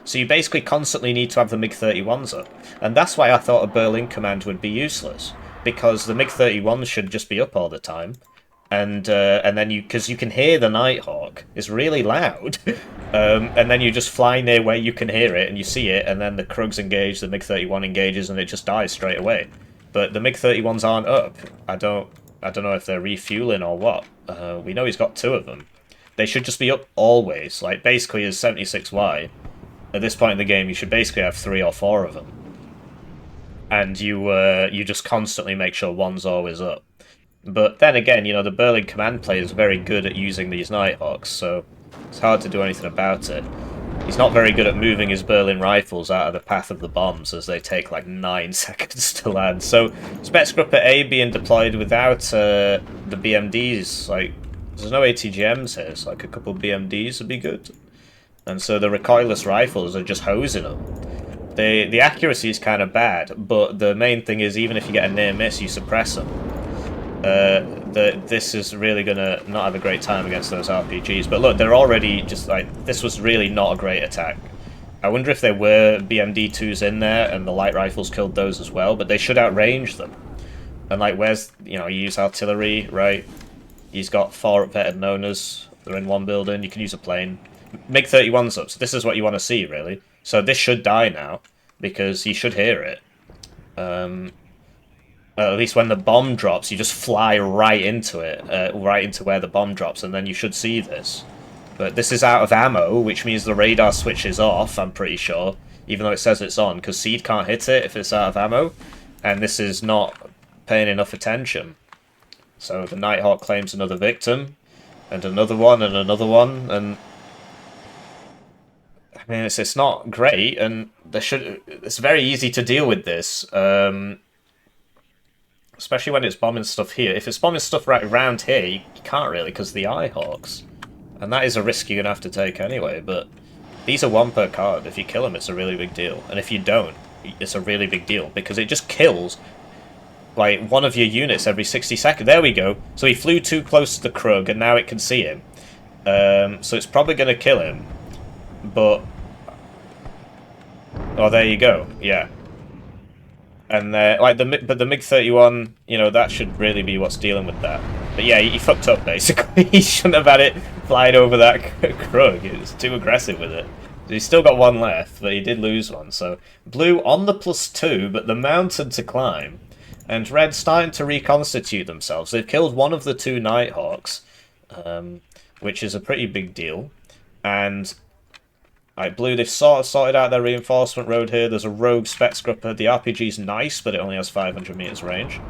So you basically constantly need to have the MiG-31s up. And that's why I thought a Berlin Command would be useless. Because the MiG-31s should just be up all the time. And then because you can hear the Nighthawk, it's really loud, and then you just fly near where you can hear it and you see it, and then the Krugs engage, the MiG-31 engages, and it just dies straight away. But the MiG-31s aren't up. I don't know if they're refueling or what. We know he's got 2 of them. They should just be up always. Like, basically, as 76Y, at this point in the game, you should basically have 3 or 4 of them, and you just constantly make sure one's always up. But then again, you know, the Berlin Command player is very good at using these Nighthawks, so it's hard to do anything about it. He's not very good at moving his Berlin rifles out of the path of the bombs, as they take like 9 seconds to land. So, Spetsgrupper A being deployed without the BMDs, like, there's no ATGMs here, so like a couple BMDs would be good. And so the recoilless rifles are just hosing them. The accuracy is kind of bad, but the main thing is even if you get a near miss, you suppress them. This is really gonna not have a great time against those RPGs. But look, they're already just like, this was really not a great attack. I wonder if there were BMD2s in there and the light rifles killed those as well, but they should outrange them. And like, where's, you know, you use artillery, right? He's got 4 updated Nonas, they're in 1 building, you can use a plane. MiG-31's up, so this is what you want to see, really. So this should die now, because you should hear it. At least when the bomb drops, you just fly right into it, right into where the bomb drops, and then you should see this. But this is out of ammo, which means the radar switch is off, I'm pretty sure, even though it says it's on, because Seed can't hit it if it's out of ammo, and this is not paying enough attention. So the Nighthawk claims another victim, and another one, and I mean, it's not great, and it's very easy to deal with this. Especially when it's bombing stuff here. If it's bombing stuff right around here, you can't really, because of the Eyehawks. And that is a risk you're going to have to take anyway, but these are 1 per card. If you kill them, it's a really big deal. And if you don't, it's a really big deal, because it just kills, like, 1 of your units every 60 seconds. There we go. So he flew too close to the Krug, and now it can see him. So it's probably going to kill him. But... oh, there you go. Yeah. And like the MiG-31, you know, that should really be what's dealing with that. But yeah, he fucked up basically. He shouldn't have had it flying over that Krug. It was too aggressive with it. He's still got 1 left, but he did lose 1. So blue on the +2, but the mountain to climb, and red starting to reconstitute themselves. They've killed 1 of the 2 Nighthawks, which is a pretty big deal. And like blue, they've sort of sorted out their reinforcement road here. There's a rogue Spetsgrupper. The RPG's nice, but it only has 500 meters range.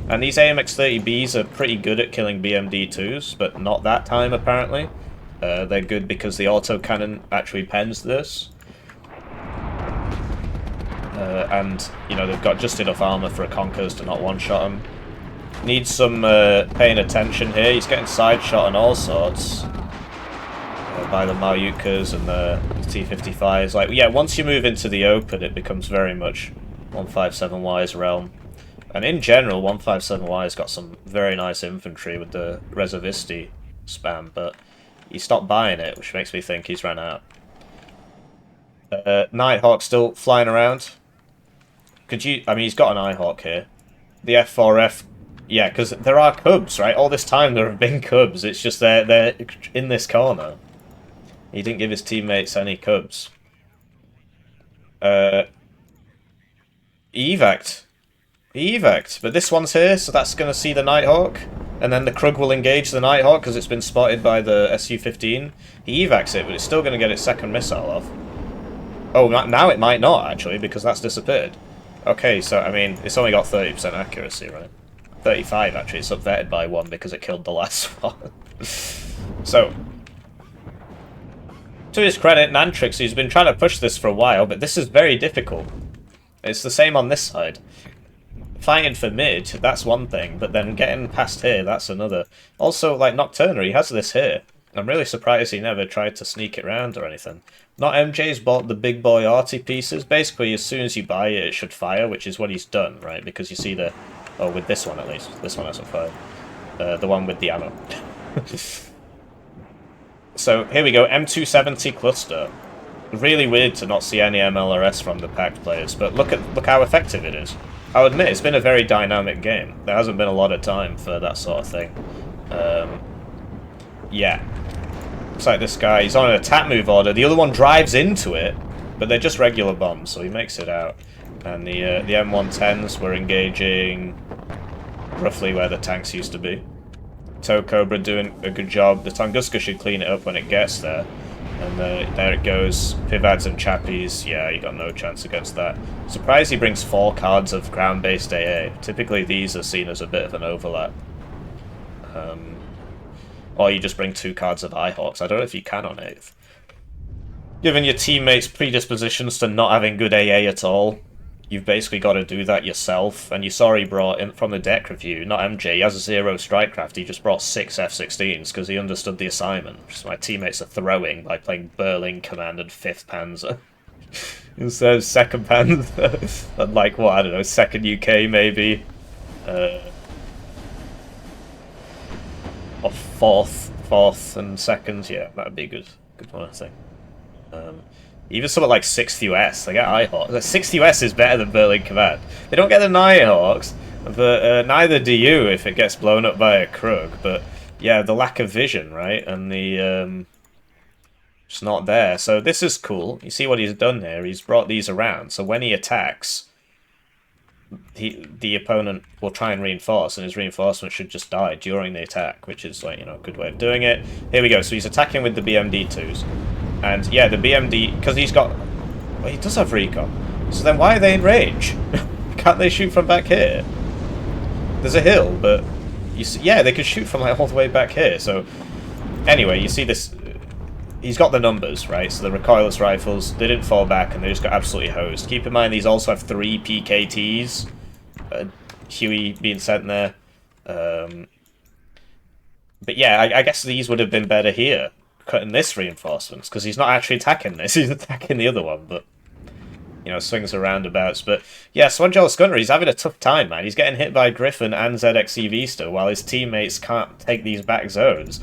And these AMX-30Bs are pretty good at killing BMD2s, but not that time, apparently. They're good because the autocannon actually pens this. And, you know, they've got just enough armor for a Conkers to not one-shot him. Needs some paying attention here. He's getting side-shot and all sorts. By the Maryukas and the T-55s. Like, yeah, once you move into the open, it becomes very much 157Y's realm. And in general, 157Y's got some very nice infantry with the Reservisti spam, but he stopped buying it, which makes me think he's ran out. Nighthawk still flying around. Could you... I mean, he's got an Eyehawk here. The F4F... yeah, because there are Cubs, right? All this time there have been Cubs. It's just they're in this corner. He didn't give his teammates any Cubs. He evac'd. But this one's here, so that's going to see the Nighthawk. and then the Krug will engage the Nighthawk because it's been spotted by the Su-15. He evacs it, but it's still going to get its second missile off. Oh, now it might not, actually, because that's disappeared. Okay, so, I mean, it's only got 30% accuracy, right? 35, actually. It's upvetted by 1 because it killed the last one. So, to his credit, Nantrix, he's been trying to push this for a while, but this is very difficult. It's the same on this side. Fighting for mid, that's one thing, but then getting past here, that's another. Also, like, Nocturna, he has this here. I'm really surprised he never tried to sneak it around or anything. Not MJ's bought the big boy arty pieces. Basically, as soon as you buy it, it should fire, which is what he's done, right? Because you see the... Oh, with this one at least. This one hasn't fired. The one with the ammo. So, here we go. M270 cluster. Really weird to not see any MLRS from the PACT players, but look how effective it is. I'll admit, it's been a very dynamic game. There hasn't been a lot of time for that sort of thing. Yeah. Looks like this guy, he's on an attack move order. The other one drives into it, but they're just regular bombs, so he makes it out. And the M110s were engaging roughly where the tanks used to be. Tow Cobra doing a good job. The Tunguska should clean it up when it gets there. And there it goes. Pivads and Chappies, yeah, you got no chance against that. Surprised he brings 4 cards of ground-based AA. Typically these are seen as a bit of an overlap. Or you just bring 2 cards of Eyehawks. I don't know if you can on 8th. Given your teammates' predispositions to not having good AA at all, you've basically got to do that yourself. And you saw he brought in from the deck review, not MJ, he has a 0 Strikecraft, he just brought 6 F-16s because he understood the assignment. Just my teammates are throwing by playing Berlin Command and 5th Panzer. Instead of 2nd Panzer, and like, what, I don't know, 2nd UK maybe. Or 4th and 2nd, yeah, that'd be a good one, I think. Even something like 6th US, they get Eyehawks. 6th US is better than Berlin Command. They don't get the Nighthawks, but neither do you if it gets blown up by a Krug. But yeah, the lack of vision, right? And the it's not there. So this is cool. You see what he's done here? He's brought these around. So when he attacks, the opponent will try and reinforce, and his reinforcement should just die during the attack, which is, like, you know, a good way of doing it. Here we go. So he's attacking with the BMD-2s. And yeah, the BMD, because he's got... Well, he does have recon. So then why are they in range? Can't they shoot from back here? There's a hill, but... You see, yeah, they could shoot from, like, all the way back here. So anyway, you see this... He's got the numbers, right? So the recoilless rifles, they didn't fall back, and they just got absolutely hosed. Keep in mind, these also have 3 PKTs. Huey being sent there. But yeah, I guess these would have been better here, cutting this reinforcements, because he's not actually attacking this, he's attacking the other one, but, you know, swings and roundabouts. But yeah, Swanjealous Gunner, he's having a tough time, man. He's getting hit by Griffin and ZXCV still, while his teammates can't take these back zones.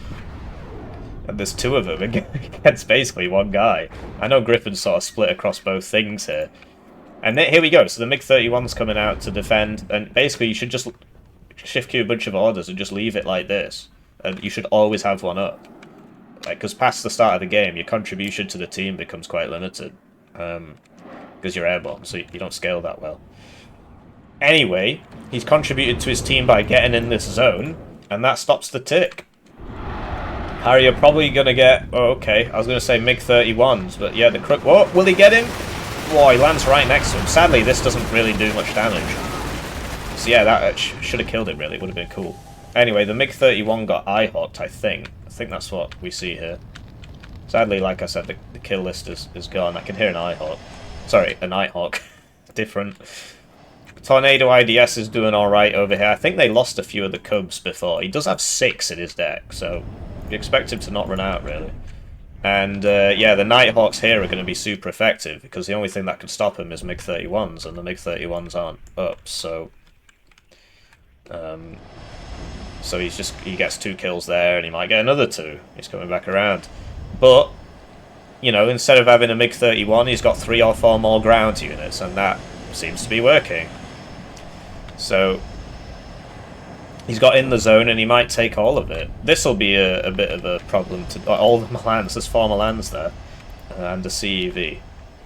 And there's 2 of them against basically 1 guy. I know Griffin's sort of split across both things here. And here we go, so the MiG-31's coming out to defend, and basically you should just shift queue a bunch of orders and just leave it like this. And you should always have one up. Because past the start of the game, your contribution to the team becomes quite limited. Because you're airborne, so you don't scale that well. Anyway, he's contributed to his team by getting in this zone, and that stops the tick. Harry, you're probably going to get... Oh, okay, I was going to say MiG-31s, but yeah, the Crook... Whoa, will he get him? Whoa, he lands right next to him. Sadly, this doesn't really do much damage. So yeah, that should have killed him, really. It would have been cool. Anyway, the MiG-31 got eye-hawked, I think. I think that's what we see here. Sadly, like I said, the kill list is gone. I can hear an eye-hawk. Sorry, a Nighthawk. Different. Tornado IDS is doing alright over here. I think they lost a few of the Cubs before. He does have 6 in his deck, so you expect him to not run out, really. And, yeah, the Nighthawks here are going to be super effective, because the only thing that can stop him is MiG-31s, and the MiG-31s aren't up, so... so he gets 2 kills there, and he might get another 2. He's coming back around. But, you know, instead of having a MiG-31, he's got 3 or 4 more ground units, and that seems to be working. So, he's got in the zone, and he might take all of it. This will be a bit of a problem to... All the Milans, there's 4 Milans there, and a CEV.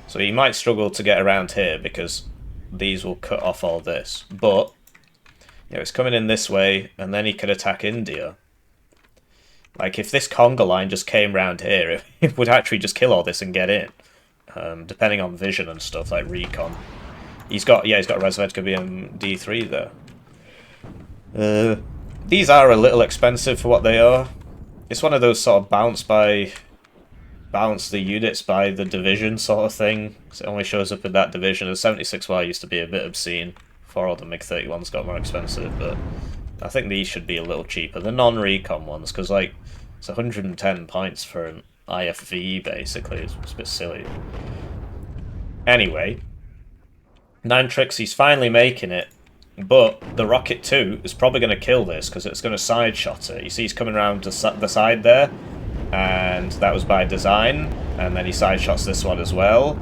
So he might struggle to get around here, because these will cut off all this. But Yeah, it's coming in this way, and then he could attack India. Like, if this conga line just came round here, it would actually just kill all this and get in. Depending on vision and stuff, like recon. He's got a Resvedka BM D3 there. These are a little expensive for what they are. It's one of those sort of balance the units by the division sort of thing. So it only shows up in that division. The 76Y used to be a bit obscene before all the MiG-31s got more expensive, but I think these should be a little cheaper. The non-recon ones, because like it's 110 points for an IFV basically. It's a bit silly. Anyway, Ninetrix, he's finally making it, but the Rocket 2 is probably going to kill this because it's going to side shot it. You see he's coming around to the side there, and that was by design, and then he side shots this one as well.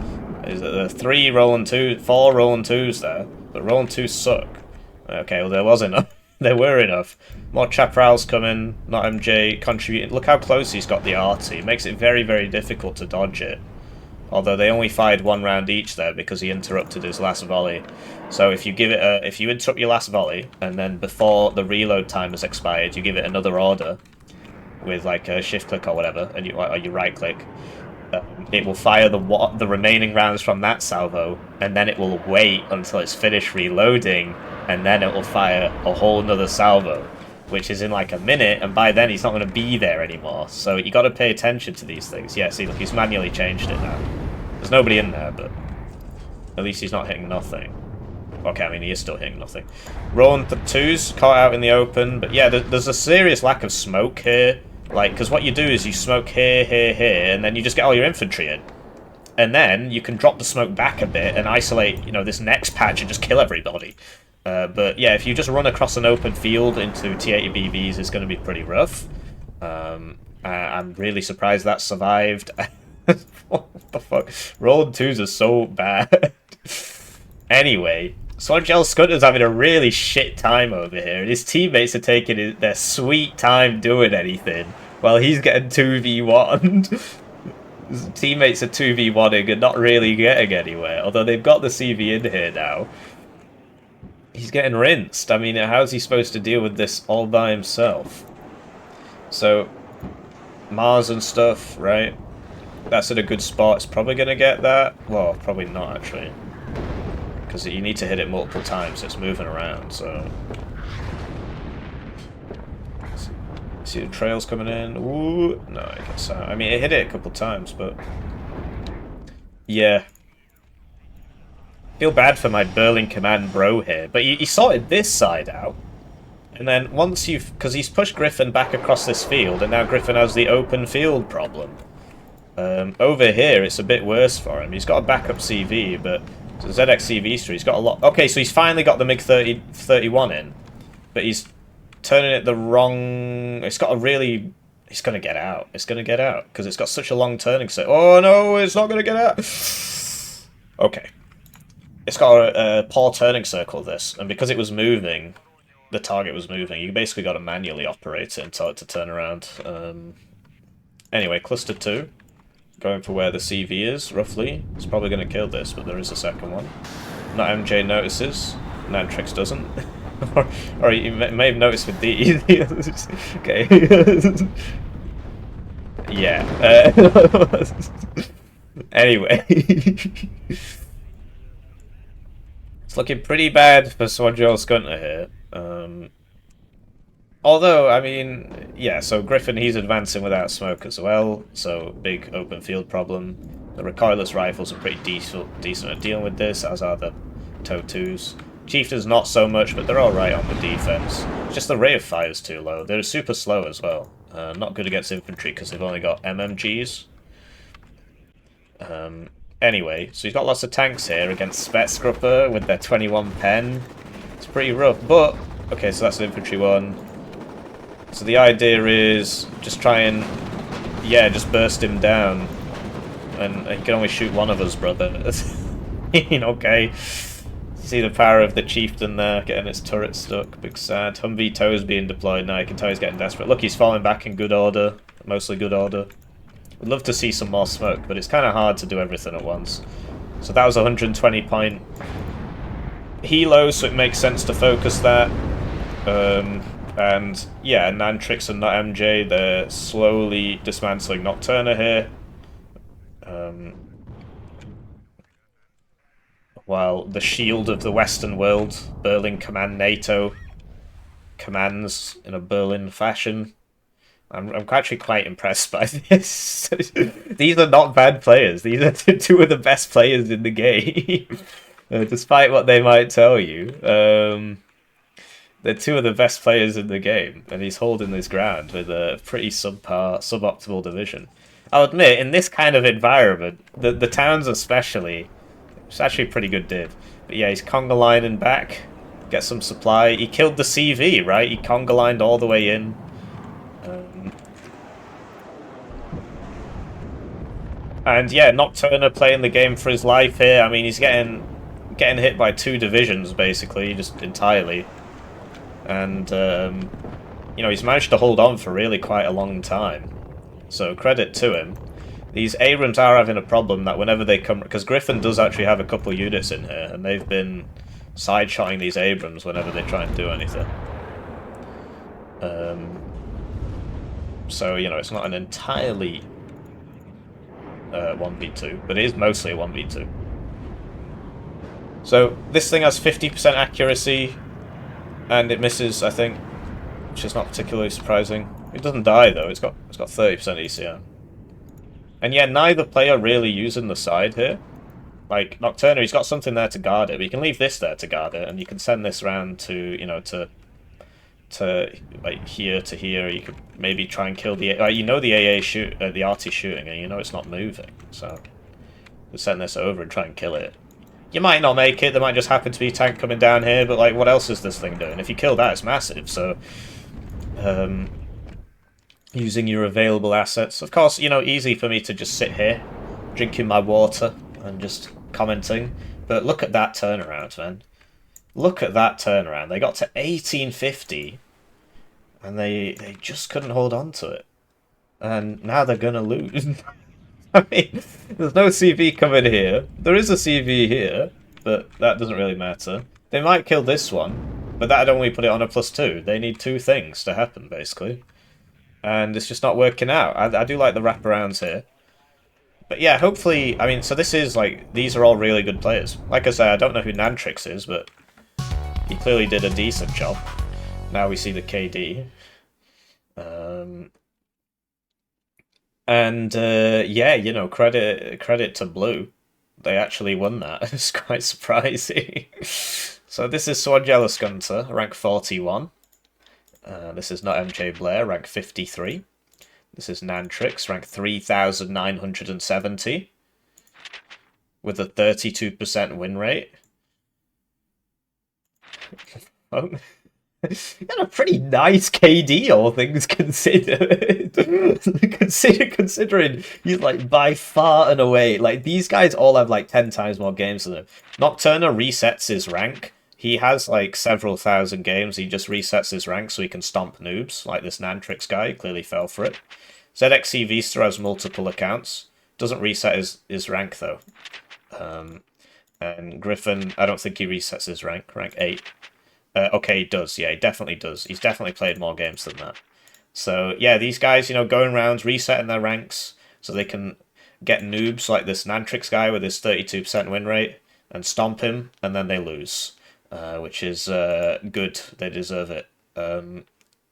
There are 4 rolling 2s there, but rolling 2s suck. Okay, well there was enough. There were enough. More Chaparrals coming, not MJ contributing. Look how close he's got the arty. It makes it very, very difficult to dodge it. Although they only fired 1 round each there because he interrupted his last volley. So if you interrupt your last volley, and then before the reload time has expired, you give it another order with like a shift click or whatever, and you right click, it will fire the remaining rounds from that salvo, and then it will wait until it's finished reloading, and then it will fire a whole nother salvo, which is in like a minute, and by then he's not going to be there anymore. So you got to pay attention to these things. Yeah, see, look, he's manually changed it now. There's nobody in there, but at least he's not hitting nothing. Okay, I mean, he is still hitting nothing. Rolling the 2s, caught out in the open, but yeah, there's a serious lack of smoke here. Like, because what you do is you smoke here, here, here, and then you just get all your infantry in. And then you can drop the smoke back a bit and isolate, you know, this next patch and just kill everybody. But yeah, if you just run across an open field into T-80 BBs, it's going to be pretty rough. I'm really surprised that survived. What the fuck? Rolling 2s are so bad. Anyway, Swordgel Scunter's having a really shit time over here, and his teammates are taking their sweet time doing anything, while he's getting 2v1'd. His teammates are 2v1'ing and not really getting anywhere, although they've got the CV in here now. He's getting rinsed. I mean, how's he supposed to deal with this all by himself? So, Mars and stuff, right? That's in a good spot. It's probably going to get that. Well, probably not, actually. Because you need to hit it multiple times. It's moving around, so... See the trails coming in. Ooh, no, I guess so. I mean, it hit it a couple times, but... Yeah. Feel bad for my Berlin Command bro here, but he sorted this side out. And then once you've... Because he's pushed Griffin back across this field, and now Griffin has the open field problem. Over here, it's a bit worse for him. He's got a backup CV, but... So ZX CV3, he's got a lot... Okay, so he's finally got the MiG-31 in. But he's turning it the wrong... It's got a really... It's going to get out. It's going to get out. Because it's got such a long turning circle. Oh, no, it's not going to get out. Okay. It's got a poor turning circle, this. And because it was moving, the target was moving, you basically got to manually operate it and tell it to turn around. Anyway, Cluster 2. Going for where the CV is, roughly. It's probably going to kill this, but there is a second one. Not MJ notices. Nantrix doesn't. or you may have noticed with these. Okay. Yeah. Anyway. It's looking pretty bad for Swordgel Scunter here. Although, I mean, yeah, so Griffin, he's advancing without smoke as well, so big open field problem. The recoilless rifles are pretty decent at dealing with this, as are the TOW2s. Chieftains not so much, but they're alright on the defense. It's just the rate of fire is too low. They're super slow as well. Not good against infantry because they've only got MMGs. Anyway, so he's got lots of tanks here against Spetsgrupper with their 21 pen. It's pretty rough, but... Okay, so that's an infantry one. So the idea is just try and, yeah, just burst him down. And he can only shoot one of us, brother. Okay. See the power of the chieftain there, getting its turret stuck. Big sad. Humvee TOW's being deployed now. You can tell he's getting desperate. Look, he's falling back in good order. Mostly good order. Would love to see some more smoke, but it's kind of hard to do everything at once. So that was 120 point helo, so it makes sense to focus that. And yeah, Nantrix and not MJ, they're slowly dismantling Nocturna here. While the shield of the Western world, Berlin Command NATO, commands in a Berlin fashion. I'm actually quite impressed by this. These are not bad players. These are two of the best players in the game, despite what they might tell you. They're two of the best players in the game, and he's holding his ground with a pretty suboptimal division. I'll admit, in this kind of environment, the towns especially, it's actually a pretty good div. But yeah, he's conga lining back, get some supply. He killed the CV, right? He conga lined all the way in. And yeah, Nocturna playing the game for his life here. I mean, he's getting hit by two divisions, basically, just entirely. And, you know, he's managed to hold on for really quite a long time. So credit to him. These Abrams are having a problem that whenever they come... Because Griffin does actually have a couple units in here, and they've been side-shotting these Abrams whenever they try and do anything. So, you know, it's not an entirely 1v2, but it is mostly a 1v2. So, this thing has 50% accuracy, and it misses, I think, which is not particularly surprising. It doesn't die, though. It's got 30% ECM. And yeah, neither player really using the side here. Like, Nocturna, he's got something there to guard it, but you can leave this there to guard it, and you can send this round to, you know, to like here to here. You could maybe try and kill the you know the AA shoot the RT shooting, and you know it's not moving, so you send this over and try and kill it. You might not make it. There might just happen to be a tank coming down here, but like, what else is this thing doing? If you kill that, it's massive. So using your available assets, of course, you know, easy for me to just sit here drinking my water and just commenting, but look at that turnaround, man. Look at that turnaround. They got to 1850, and they just couldn't hold on to it. And now they're going to lose. I mean, there's no CV coming here. There is a CV here, but that doesn't really matter. They might kill this one, but that'd only put it on a +2. They need two things to happen, basically. And it's just not working out. I do like the wraparounds here. But yeah, hopefully... I mean, so this is, like... These are all really good players. Like I say, I don't know who Nantrix is, but... He clearly did a decent job. Now we see the KD. Yeah, you know, credit to Blue. They actually won that. It's quite surprising. So this is Sword Jealous Gunter, rank 41. This is not MJ Blair, rank 53. This is Nantrix, rank 3,970. With a 32% win rate. Got a pretty nice KD, all things considered. Considering he's like by far and away, like these guys all have like 10 times more games than him. Nocturna resets his rank. He has like several thousand games. He just resets his rank so he can stomp noobs, like this Nantrix guy. Clearly fell for it. ZXC Vista has multiple accounts. Doesn't reset his rank though. And Griffin, I don't think he resets his rank 8. Okay, he does. Yeah, he definitely does. He's definitely played more games than that. So, yeah, these guys, you know, going around, resetting their ranks so they can get noobs like this Nantrix guy with his 32% win rate and stomp him, and then they lose, which is good. They deserve it,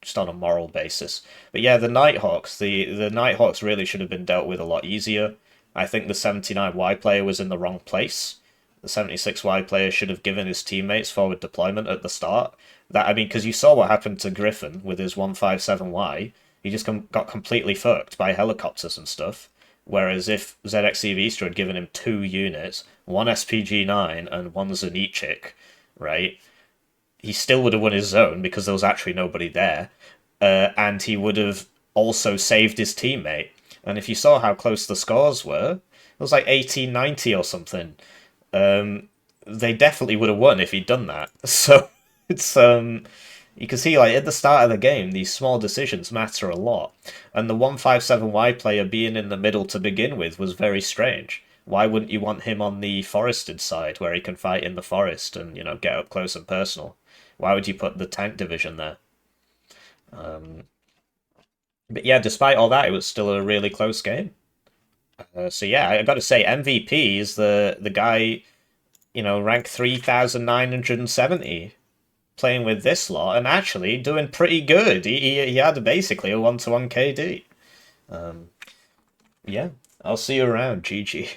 just on a moral basis. But yeah, the Nighthawks, the Nighthawks really should have been dealt with a lot easier. I think the 79Y player was in the wrong place. The 76Y player should have given his teammates forward deployment at the start. I mean, because you saw what happened to Griffin with his 157Y. He just got completely fucked by helicopters and stuff. Whereas if ZXC Vista had given him 2 units, 1 SPG-9 and 1 Zenichik, right, he still would have won his zone because there was actually nobody there. And he would have also saved his teammate. And if you saw how close the scores were, it was like 1890 or something. They definitely would have won if he'd done that. So it's you can see, like, at the start of the game, these small decisions matter a lot. And the 157Y player being in the middle to begin with was very strange. Why wouldn't you want him on the forested side where he can fight in the forest and, you know, get up close and personal? Why would you put the tank division there? But yeah, despite all that, it was still a really close game. So yeah, I got to say, MVP is the guy, rank 3,970, playing with this lot and actually doing pretty good. He had basically a 1-to-1 KD. Yeah, I'll see you around. GG.